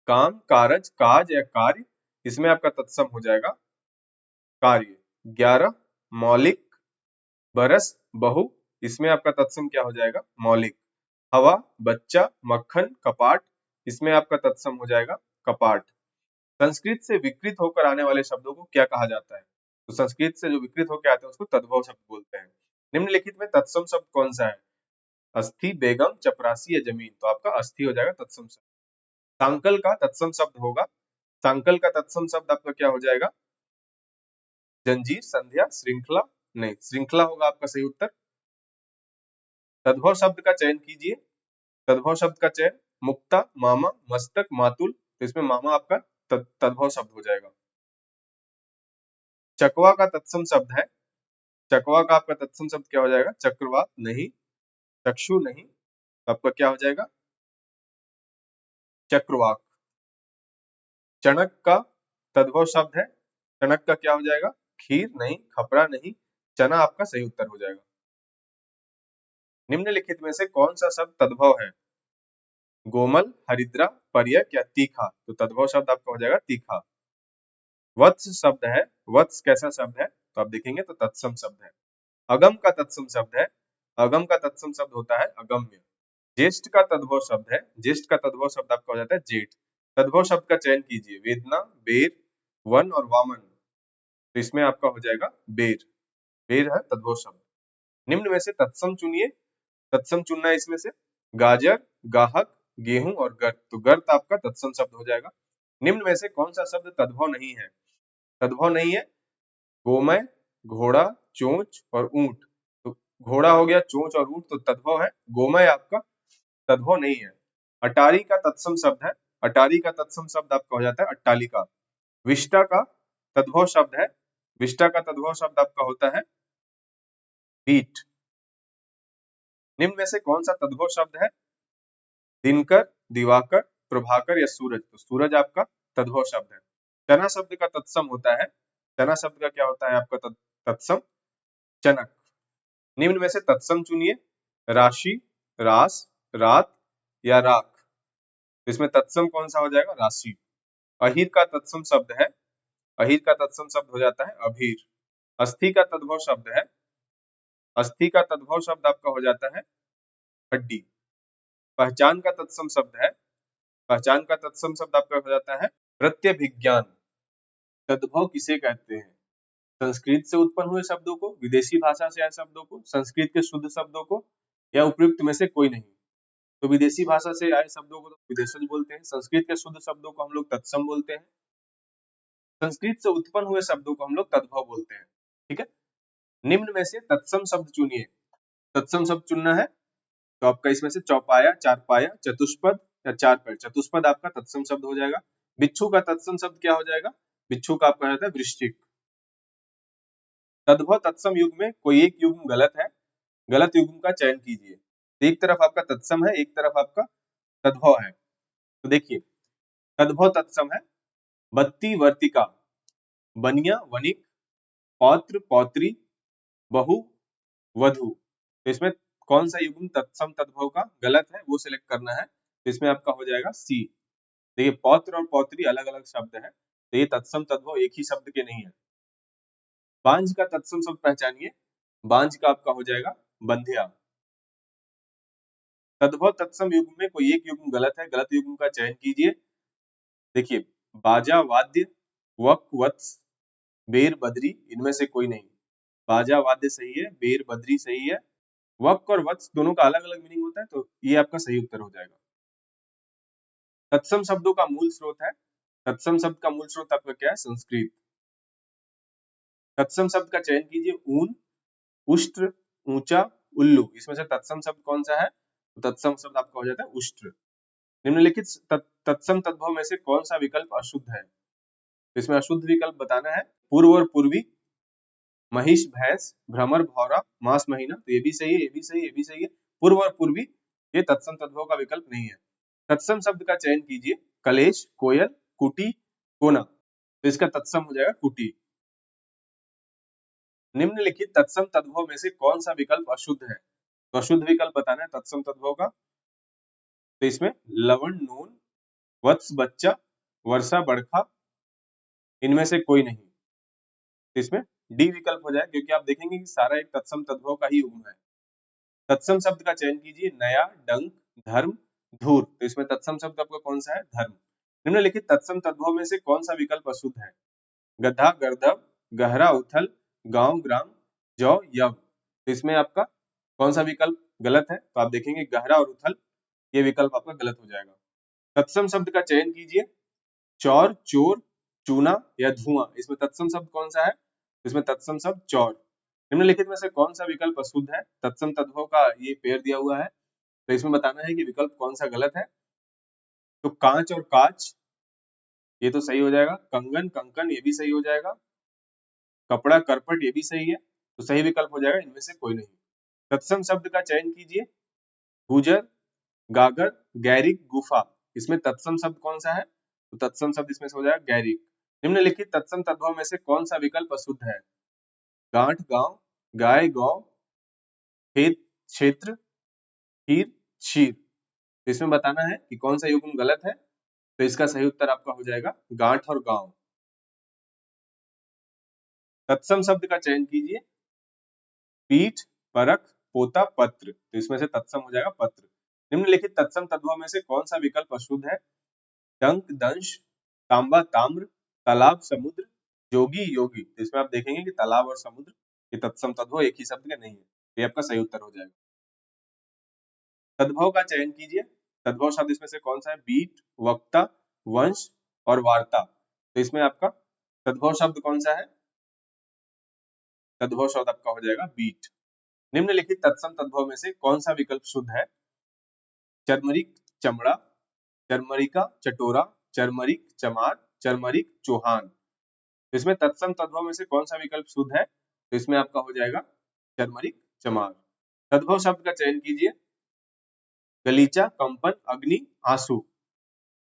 काम, कारज, काज या कार्य, इसमें आपका तत्सम हो जाएगा कार्य। 11, मौलिक, बरस, बहु, इसमें आपका तत्सम क्या हो जाएगा मौलिक। हवा, बच्चा, मक्खन, कपाट, इसमें आपका तत्सम हो जाएगा कपाट। संस्कृत से विकृत होकर आने वाले शब्दों को क्या कहा जाता है? तो संस्कृत से जो विकृत होकर आते हैं उसको तद्भव शब्द बोलते हैं। निम्नलिखित में तत्सम शब्द कौन सा है? अस्थि, बेगम, चपरासी या जमीन, तो आपका अस्थि हो जाएगा तत्सम शब्द। सांकल का तत्सम शब्द होगा, सांकल का तत्सम शब्द आपका क्या हो जाएगा? जंजीर, संध्या, श्रृंखला, नहीं, श्रृंखला होगा आपका सही उत्तर। तद्भव शब्द का चयन कीजिए। तद्भव शब्द का चयन, मुक्ता, मामा, मस्तक, मातुल, तो इसमें मामा आपका तद्भव शब्द हो जाएगा। चकवा का तत्सम शब्द है, चकवा का आपका तत्सम शब्द क्या हो जाएगा? चक्रवात, नहीं, चक्षु नहीं, तो आपका क्या हो जाएगा? चक्रवाक। चणक का तद्भव शब्द है, चणक का क्या हो जाएगा? खीर नहीं, खपरा नहीं, चना आपका सही उत्तर हो जाएगा। निम्नलिखित में से कौन सा शब्द तद्भव है? गोमल, हरिद्रा, पर्यक या तीखा, तो तद्भव शब्द आपका हो जाएगा तीखा। वत्स शब्द है, वत्स कैसा शब्द है? तो आप देखेंगे तो तत्सम शब्द है। अगम का तत्सम शब्द है, अगम का तत्सम शब्द होता है अगम्य। ज्येष्ठ का तद्भव शब्द है, ज्येष्ठ का तद्भव शब्द आपका हो जाता है जेठ। तद्भव शब्द का चयन कीजिए। वेदना, बेर, वन और वामन, तो इसमें आपका हो जाएगा बेर, बेर है तद्भव शब्द। निम्न में से तत्सम चुनिए, तत्सम चुनना है इसमें से। गाजर, गाहक, गेहूं और गर्त, तो गर्त आपका तत्सम शब्द हो जाएगा। निम्न में से कौन सा शब्द तद्भव नहीं है? तद्भव नहीं है गोमय, घोड़ा, चोंच और ऊंट, तो घोड़ा हो गया, चोंच और ऊंट तो तद्भव है। गोमय आपका तद्भव नहीं है। अटारी का तत्सम शब्द है, अटारी का तत्सम शब्द आपका हो जाता है अट्टालिका। विष्टा का तद्भव शब्द है, विष्टा का तद्भव शब्द आपका होता है बीट। निम्न में से कौन सा तद्भव शब्द है? दिनकर, दिवाकर, प्रभाकर या सूरज, तो सूरज आपका तद्भव शब्द है। चना शब्द का तत्सम होता है, चना शब्द का क्या होता है आपका तत्सम? चनक। निम्न में से तत्सम चुनिए। राशि, रास, रात या राख, तो इसमें तत्सम कौन सा हो जाएगा? राशि। अहिर का तत्सम शब्द है, अहिर का तत्सम शब्द हो जाता है अभीर। अस्थि का तद्भव शब्द है, अस्थि का तद्भव शब्द आपका हो जाता है हड्डी। पहचान का तत्सम शब्द है, पहचान का तत्सम शब्द आपका हो जाता है प्रत्यभिज्ञान। तद्भव किसे कहते हैं? संस्कृत से उत्पन्न हुए शब्दों को, विदेशी भाषा से आए शब्दों को, संस्कृत के शुद्ध शब्दों को, या उपयुक्त में से कोई नहीं? तो विदेशी भाषा से आए शब्दों को तो विदेशज बोलते हैं, संस्कृत के शुद्ध शब्दों को हम लोग तत्सम बोलते हैं। संस्कृत से उत्पन्न हुए शब्दों को हम लोग तद्भव बोलते हैं। ठीक है, निम्न में से तत्सम शब्द चुनिए। तत्सम शब्द चुनना है, तो आपका इसमें से चौपाया, चारपाया, चतुष्पद या चार पैर। चतुष्पद आपका तत्सम शब्द हो जाएगा। बिच्छू का तत्सम शब्द क्या हो जाएगा? बिच्छू का आपका रहता है वृश्चिक। तद्भव तत्सम युग में कोई एक युग्म गलत है, गलत युग्म का चयन कीजिए। एक तरफ आपका तत्सम है, एक तरफ आपका तद्भव है। तो देखिए, तद्भव तत्सम है बत्ती वर्तिका, बनिया वनिक, पौत्र पौत्री, बहु वधु। तो इसमें कौन सा युग्म तत्सम तद्भव का गलत है वो सिलेक्ट करना है। तो इसमें आपका हो जाएगा सी। देखिए, पौत्र और पौत्री अलग अलग शब्द है, तो ये तत्सम तद्भव एक ही शब्द के नहीं है। बांझ का तत्सम शब्द पहचानिए। बांझ का आपका हो जाएगा बंध्या। तद्भव तत्सम युग्म में कोई एक युग्म गलत है, गलत युग्म का चयन कीजिए। देखिए, बाजा वाद्य, वक वत्स, बेर बद्री, इनमें से कोई नहीं। बाजा वाद्य सही है, बेर बद्री सही है, वक और वत्स दोनों का अलग अलग मीनिंग होता है, तो ये आपका सही उत्तर हो जाएगा। तत्सम शब्दों का मूल स्रोत है, तत्सम शब्द का मूल स्रोत आपका क्या है? संस्कृत। तत्सम शब्द का चयन कीजिए। ऊन, उष्ट्र, ऊंचा, उल्लू, इसमें से तत्सम शब्द कौन सा है? तो तत्सम शब्द आपका हो जाता है उष्ट्र। निम्नलिखित तत्सम तद्भव में से कौन सा विकल्प अशुद्ध है? इसमें अशुद्ध विकल्प बताना है। पूर्व और पूर्वी, महिष भैंस, भ्रमर भौरा, मास महीना, तो ये भी सही है, ये भी सही है, ये भी सही है। पूर्व और पूर्वी ये तत्सम तद्भव का विकल्प नहीं है। तत्सम शब्द का चयन कीजिए। कलेश, कोयल, कुटी, कोना, तो इसका तत्सम हो जाएगा कुटी। निम्नलिखित तत्सम तद्भव में से कौन सा विकल्प अशुद्ध है? तो अशुद्ध विकल्प बताना है तत्सम तद्भव का। तो इसमें लवण नून, वत्स बच्चा, वर्षा बड़खा, इनमें से कोई नहीं। तो इसमें डी विकल्प हो जाए, क्योंकि आप देखेंगे कि सारा एक तत्सम तद्भव का ही युग्म है। तत्सम शब्द का चयन कीजिए। नया, डंक, धर्म, धूर, तो इसमें तत्सम शब्द आपका कौन सा है? धर्म। निम्नलिखित तत्सम तद्भव में से कौन सा विकल्प अशुद्ध है? गधा, गर्दभ, गहरा उथल, गांव, ग्राम, जौ, यव, तो इसमें आपका कौन सा विकल्प गलत है? तो आप देखेंगे गहरा और उथल, ये विकल्प आपका गलत हो जाएगा। तत्सम शब्द का चयन कीजिए। चौर, चोर, चूना या धुआं, इसमें तत्सम शब्द कौन सा है? इसमें तत्सम शब्द चौर। निम्नलिखित में से कौन सा विकल्प अशुद्ध है? तत्सम तद्भव का ये पेयर दिया हुआ है, तो इसमें बताना है कि विकल्प कौन सा गलत है। तो कांच और काच, ये तो सही हो जाएगा। कंगन, कंकन, ये भी सही हो जाएगा। कपड़ा, करपट, ये भी सही है, तो सही विकल्प हो जाएगा इनमें से कोई नहीं। तत्सम शब्द का चयन कीजिए। गुजर, गागर, गैरिक, गुफा, इसमें तत्सम शब्द कौन सा है? तो तत्सम शब्द इसमें से हो जाएगा गैरिक। निम्नलिखित तत्सम तद्भव में से कौन सा विकल्प अशुद्ध है? गांठ, गांव, गाय, गौ, खेत, क्षेत्र, खीर, क्षीर, तो इसमें बताना है कि कौन सा युग्म गलत है। तो इसका सही उत्तर आपका हो जाएगा गांठ और गांव। तत्सम शब्द का चयन कीजिए। पीठ, परख, पोता, पत्र, तो इसमें से तत्सम हो जाएगा पत्र। निम्नलिखित तत्सम तद्भव में से कौन सा विकल्प अशुद्ध है? डंक, दंश, तांबा, ताम्र, तालाब, समुद्र, जोगी, योगी, तो इसमें आप देखेंगे कि तालाब और समुद्र ये तत्सम तद्भव एक ही शब्द के नहीं है। ये आपका सही उत्तर हो जाएगा। तद्भव का चयन कीजिए। तद्भव शब्द इसमें से कौन सा है? बीट, वक्ता, वंश और वार्ता, तो इसमें आपका तद्भव शब्द कौन सा है? तद्भव शब्द आपका हो जाएगा बीट। निम्नलिखित तत्सम तद्भव में से कौन सा विकल्प शुद्ध है? चरमरिक, चमड़ा, चरमरिका, चटोरा, चरमरिक, चमार, चरमरिक, चौहान, तो इसमें तत्सम तद्भव में से कौन सा विकल्प शुद्ध है? तो इसमें आपका हो जाएगा चरमरिक, चमार। तद्भव शब्द का चयन कीजिए। गलीचा, कंपन, अग्नि, आंसू,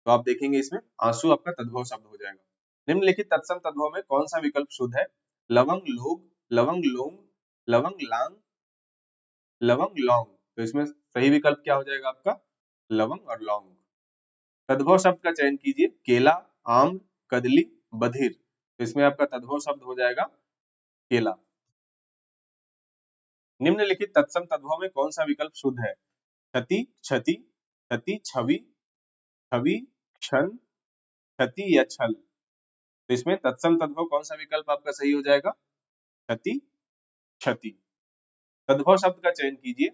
तो आप देखेंगे इसमें आंसू आपका तद्भव शब्द हो जाएगा। निम्नलिखित तत्सम तद्भव में कौन सा विकल्प शुद्ध है? लवंग, लोग, लवंग, लोंग, लवंग, लांग, लवंग, लौंग, तो इसमें सही विकल्प क्या हो जाएगा आपका? लवंग और लौंग। तद्भव शब्द का चयन कीजिए। केला, आम, कदली, बधिर, तो इसमें आपका तद्भव शब्द हो जाएगा केला। निम्नलिखित तत्सम तद्भव में कौन सा विकल्प शुद्ध है? क्षति, क्षति, क्षति, छवि, छवि, क्षण, क्षति या छल, तो इसमें तत्सम तद्भव कौन सा विकल्प आपका सही हो जाएगा? क्षति, क्षति। तद्भव शब्द का चयन कीजिए।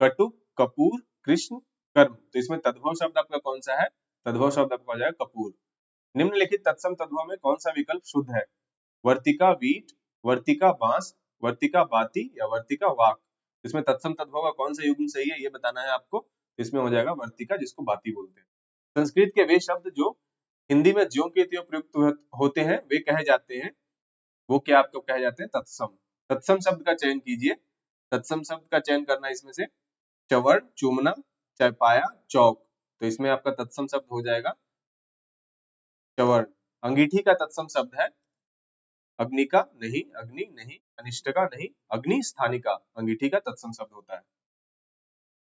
कटुक, कपूर, कृष्ण, कर्म, तो इसमें तद्भव शब्द आपका कौन सा है? तद्भव शब्द आपका हो जाएगा कपूर। निम्नलिखित तत्सम तद्भव में कौन सा विकल्प शुद्ध है? वर्तिका वीट, वर्तिका बांस, वर्तिका बाती या वर्तिका वाक। इसमें तत्सम तद्भव का कौन सा युग्म सही है ये बताना है आपको। इसमें हो जाएगा वर्तिका, जिसको बाती बोलते हैं। संस्कृत के वे शब्द जो हिंदी में ज्यों के त्यों प्रयुक्त होते हैं वे कहे जाते हैं, वो क्या आपको कहे जाते हैं? तत्सम। तत्सम शब्द का चयन कीजिए। तत्सम शब्द का चयन करना है इसमें से चवड़, चूमना, चौपाया, चौक। तो इसमें आपका तत्सम शब्द हो जाएगा चवड़। अंगीठी का तत्सम शब्द है अग्निका नहीं, अग्नि नहीं, अनिष्टका नहीं, अग्नि स्थानिका अंगीठी का तत्सम शब्द होता है।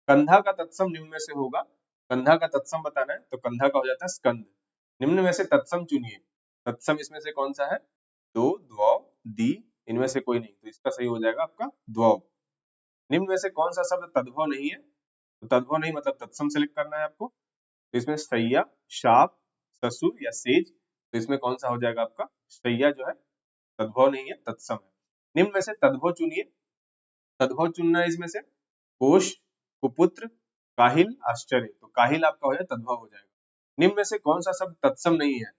कंधा का तत्सम निम्न में से होगा। कंधा का तत्सम बताना है तो कंधा का हो जाता है स्कंद। निम्न में से तत्सम चुनिए। तत्सम इसमें से कौन सा है? दो, द्वौ, दी, इनमें से कोई नहीं, तो इसका सही हो जाएगा आपका द्वौ। निम्न में से कौन सा शब्द तद्भव नहीं है? तो तद्भव नहीं मतलब तत्सम सेलेक्ट करना है आपको। तो इसमें सैया, शाप, ससुर या सेज, तो इसमें कौन सा हो जाएगा आपका? सैया जो है तद्भव नहीं है, तत्सम है। निम्न में से तद्भव चुनिए। तद्भव चुनना है इसमें से कोश, कुपुत्र, काहिल, आश्चर्य। तो काहिल आपका हो जाए तद्भव हो जाएगा। निम्न में से कौन सा शब्द तत्सम नहीं है?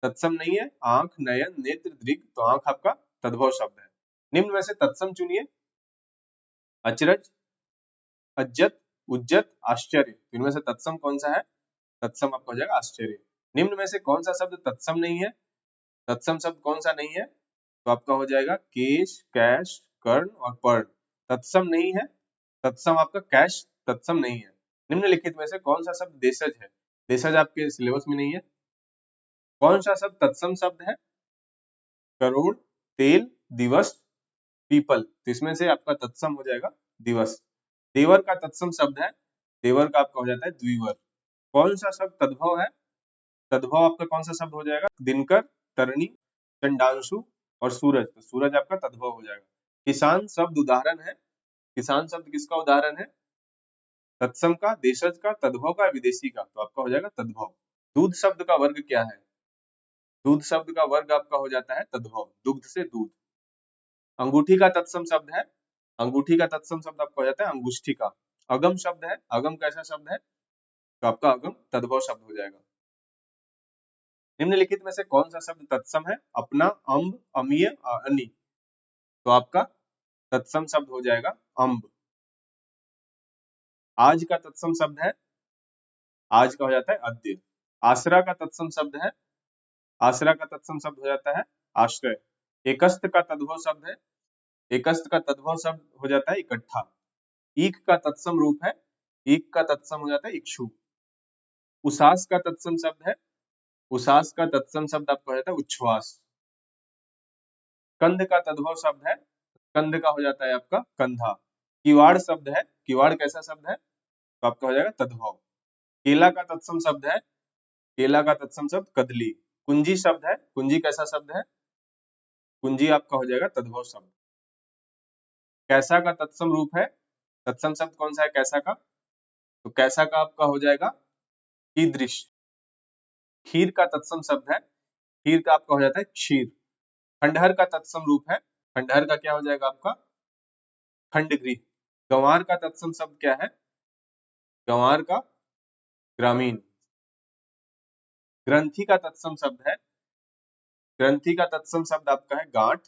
तत्सम नहीं है आंख, नयन, नेत्र, दृग, तो आंख आपका तद्भव शब्द है। निम्न में से तत्सम चुनिए अचरज, अज्जत, उज्जत, आश्चर्य। तो इनमें से तत्सम कौन सा है? तत्सम आपका हो जाएगा आश्चर्य। निम्न में से कौन सा शब्द तत्सम नहीं है? तत्सम शब्द कौन सा नहीं है? तो आपका हो जाएगा केश, कैश, कर्ण और पर्ण। तत्सम नहीं है। तत्सम आपका कैश तत्सम नहीं है। निम्नलिखित में से कौन सा शब्द देशज है? देशज आपके सिलेबस में नहीं है। कौन सा शब्द तत्सम शब्द है? करोड़, तेल, दिवस, पीपल। तो इसमें से आपका तत्सम हो जाएगा दिवस। देवर का तत्सम शब्द है, देवर का आपका हो जाता है द्विवर। कौन सा शब्द तद्भव है? तद्भव आपका कौन सा शब्द हो जाएगा? दिनकर, तरणी, चंडांशु और सूरज। तो सूरज आपका तद्भव हो जाएगा। किसान शब्द उदाहरण है। किसान शब्द किसका उदाहरण है? तत्सम का, देशज का, तद्भव का, विदेशी का। तो आपका हो जाएगा तद्भव। दूध शब्द का वर्ग क्या है? दूध शब्द का वर्ग आपका हो जाता है तद्भव, दुग्ध से दूध। अंगूठी का तत्सम शब्द है। अंगूठी का तत्सम शब्द आपका हो जाता है अंगुष्ठी का। अगम शब्द है। अगम कैसा शब्द है? तो आपका अगम तद्भव शब्द हो जाएगा। निम्नलिखित में से कौन सा शब्द तत्सम है? अपना, अम्ब, अमीय, अनि। तो आपका तत्सम शब्द हो जाएगा अम्ब। आज का तत्सम शब्द है, आज का हो जाता है अद्य। आसरा का तत्सम शब्द है। आसरा का तत्सम शब्द हो जाता है आश्रय। एकस्त का तद्भव शब्द है। एकस्त का तद्भव शब्द हो जाता है इकट्ठा। ईक का तत्सम रूप है। ईक का तत्सम हो जाता है इक्षु। उसास का तत्सम शब्द है। उसास का तत्सम शब्द आपका हो जाता है उच्छ्वास। कंध का तद्भव शब्द है। कंध का हो जाता है आपका कंधा। किवाड़ शब्द है। किवाड़ कैसा शब्द है? तो आपका हो जाएगा तद्भव। केला का तत्सम शब्द है। केला का तत्सम शब्द कदली। कुंजी शब्द है। कुंजी कैसा शब्द है? कुंजी आपका हो जाएगा तद्भव शब्द। कैसा का तत्सम रूप है। तत्सम शब्द कौन सा है कैसा का? तो कैसा का आपका हो जाएगा कीदृश। खीर का तत्सम शब्द है। खीर का आपका हो जाता है क्षीर। खंडहर का तत्सम रूप है। खंडहर का क्या हो जाएगा आपका? खंडगृह। गंवार का तत्सम शब्द क्या है? गंवार का ग्रामीण। ग्रंथि का तत्सम शब्द है। ग्रंथि का तत्सम शब्द आपका है गांठ।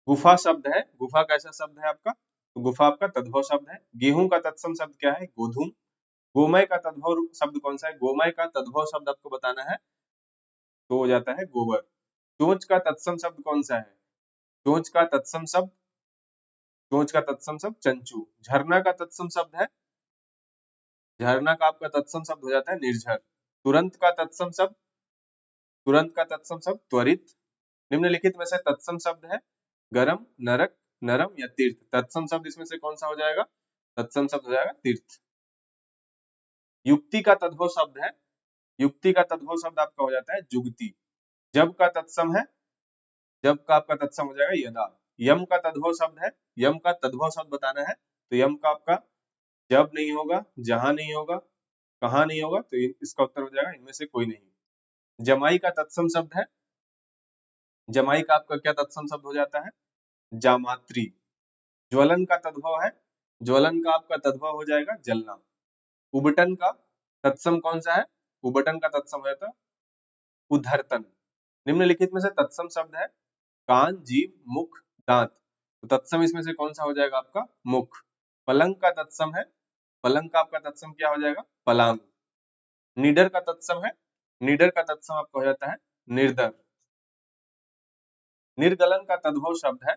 गुफा शब्द है। गुफा कैसा शब्द है आपका? तो गुफा आपका तद्भव शब्द है। गेहूं का तत्सम शब्द क्या है? गोधूम। गोमय का तद्भव शब्द कौन सा है? गोमय का तद्भव शब्द आपको बताना है तो हो जाता है गोबर। चोंच का तत्सम शब्द कौन सा है? चोंच का तत्सम शब्द, चोंच का तत्सम शब्द चंचू। झरना का तत्सम शब्द है। झरना का आपका तत्सम शब्द हो जाता है निर्झर। तुरंत का तत्सम शब्द, तुरंत का तत्सम शब्द त्वरित। निम्नलिखित में से तत्सम शब्द है गरम, नरक, नरम या तीर्थ। तत्सम शब्द इसमें से कौन सा हो जाएगा? तत्सम शब्द हो जाएगा तीर्थ। युक्ति का तद्भव शब्द है। युक्ति का तद्भव शब्द आपका हो जाता है जुगति। जब का तत्सम है। जब का आपका तत्सम हो जाएगा यदा। यम का तद्भव शब्द है। यम का तद्भव शब्द बताना है तो यम का आपका जब नहीं होगा, जहां नहीं होगा, कहाँ नहीं होगा, तो इसका उत्तर हो जाएगा इनमें से कोई नहीं। जमाई का तत्सम शब्द है। जमाई का आपका क्या तत्सम शब्द हो जाता है? जामात्री। ज्वलन का तद्भव है। ज्वलन का आपका तद्भव हो जाएगा जलना। उबटन का तत्सम कौन सा है? उबटन का तत्सम है तो उद्धर्तन। निम्नलिखित में से तत्सम शब्द है कान, जीभ, मुख, दांत। तो तत्सम इसमें से कौन सा हो जाएगा आपका? मुख। पलंग का तत्सम है, पलंग का आपका तत्सम क्या हो जाएगा? पलांग। निडर का तत्सम है, निडर का तत्सम आपका हो जाता है निर्दर। निर्गलन का तद्भव शब्द है,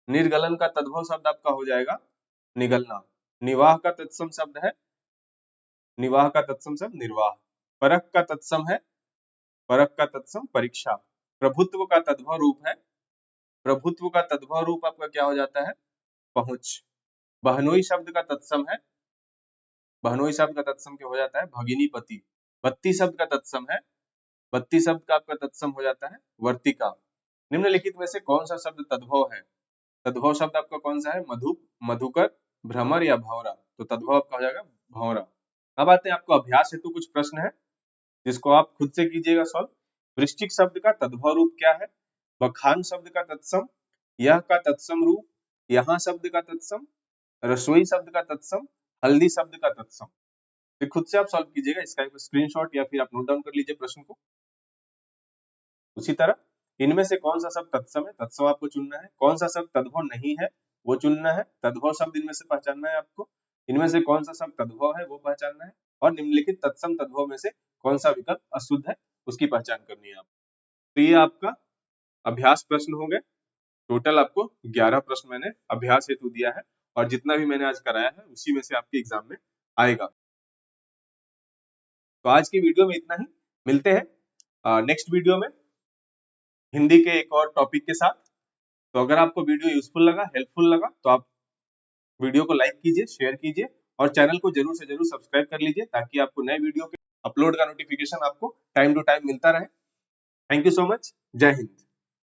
निर्गलन का तद्भव शब्द आपका हो जाएगा निगलना। निवाह का तत्सम शब्द है, निवाह का तत्सम शब्द निर्वाह। परख का तत्सम है, परख का तत्सम परीक्षा। प्रभुत्व का तद्भव रूप है, प्रभुत्व का तद्भव रूप आपका क्या हो जाता है? पहुंच। बहनोई शब्द का तत्सम है, बहनोई शब्द का तत्सम क्या हो जाता है? भगिनी पति। बत्ती शब्द का तत्सम है, बत्ती शब्द का आपका तत्सम हो जाता है वर्तिका। निम्नलिखित में से कौन सा शब्द तद्भव है? तद्भव शब्द आपका कौन सा है? मधु, मधुकर, भ्रमर या भौरा। तो तद्भव आपका हो जाएगा भौरा। अब आते हैं आपको अभ्यास हेतु कुछ प्रश्न है जिसको आप खुद से कीजिएगा सॉल्व। वृश्चिक शब्द का तद्भव रूप क्या है? बखान शब्द का तत्सम, यह का तत्सम रूप, यहाँ शब्द का तत्सम, रसोई शब्द का तत्सम, हल्दी शब्द का तत्सम। फिर खुद से आप सॉल्व कीजिएगा, इसका एक स्क्रीनशॉट या फिर आप नोट डाउन कर लीजिए प्रश्न को। उसी तरह इनमें से कौन सा शब्द तत्सम है? तत्सम आपको चुनना है। कौन सा शब्द तद्भव नहीं है वो चुनना है। तद्भव शब्द इनमें से पहचानना है आपको। इनमें से कौन सा शब्द तद्भव है वो पहचानना है। और निम्नलिखित तत्सम तद्भव में से कौन सा विकल्प अशुद्ध है उसकी पहचान करनी है आपको। तो ये आपका अभ्यास प्रश्न हो गए। टोटल आपको 11 प्रश्न मैंने अभ्यास हेतु दिया है और जितना भी मैंने आज कराया है उसी में से आपके एग्जाम में आएगा। तो आज की वीडियो में इतना ही, मिलते हैं नेक्स्ट वीडियो में हिंदी के एक और टॉपिक के साथ। तो अगर आपको वीडियो यूजफुल लगा, हेल्पफुल लगा, तो आप वीडियो को लाइक कीजिए, शेयर कीजिए और चैनल को जरूर से जरूर सब्सक्राइब कर लीजिए ताकि आपको नए वीडियो के अपलोड का नोटिफिकेशन आपको टाइम टू टाइम मिलता रहे। Thank you so much. जय हिंद।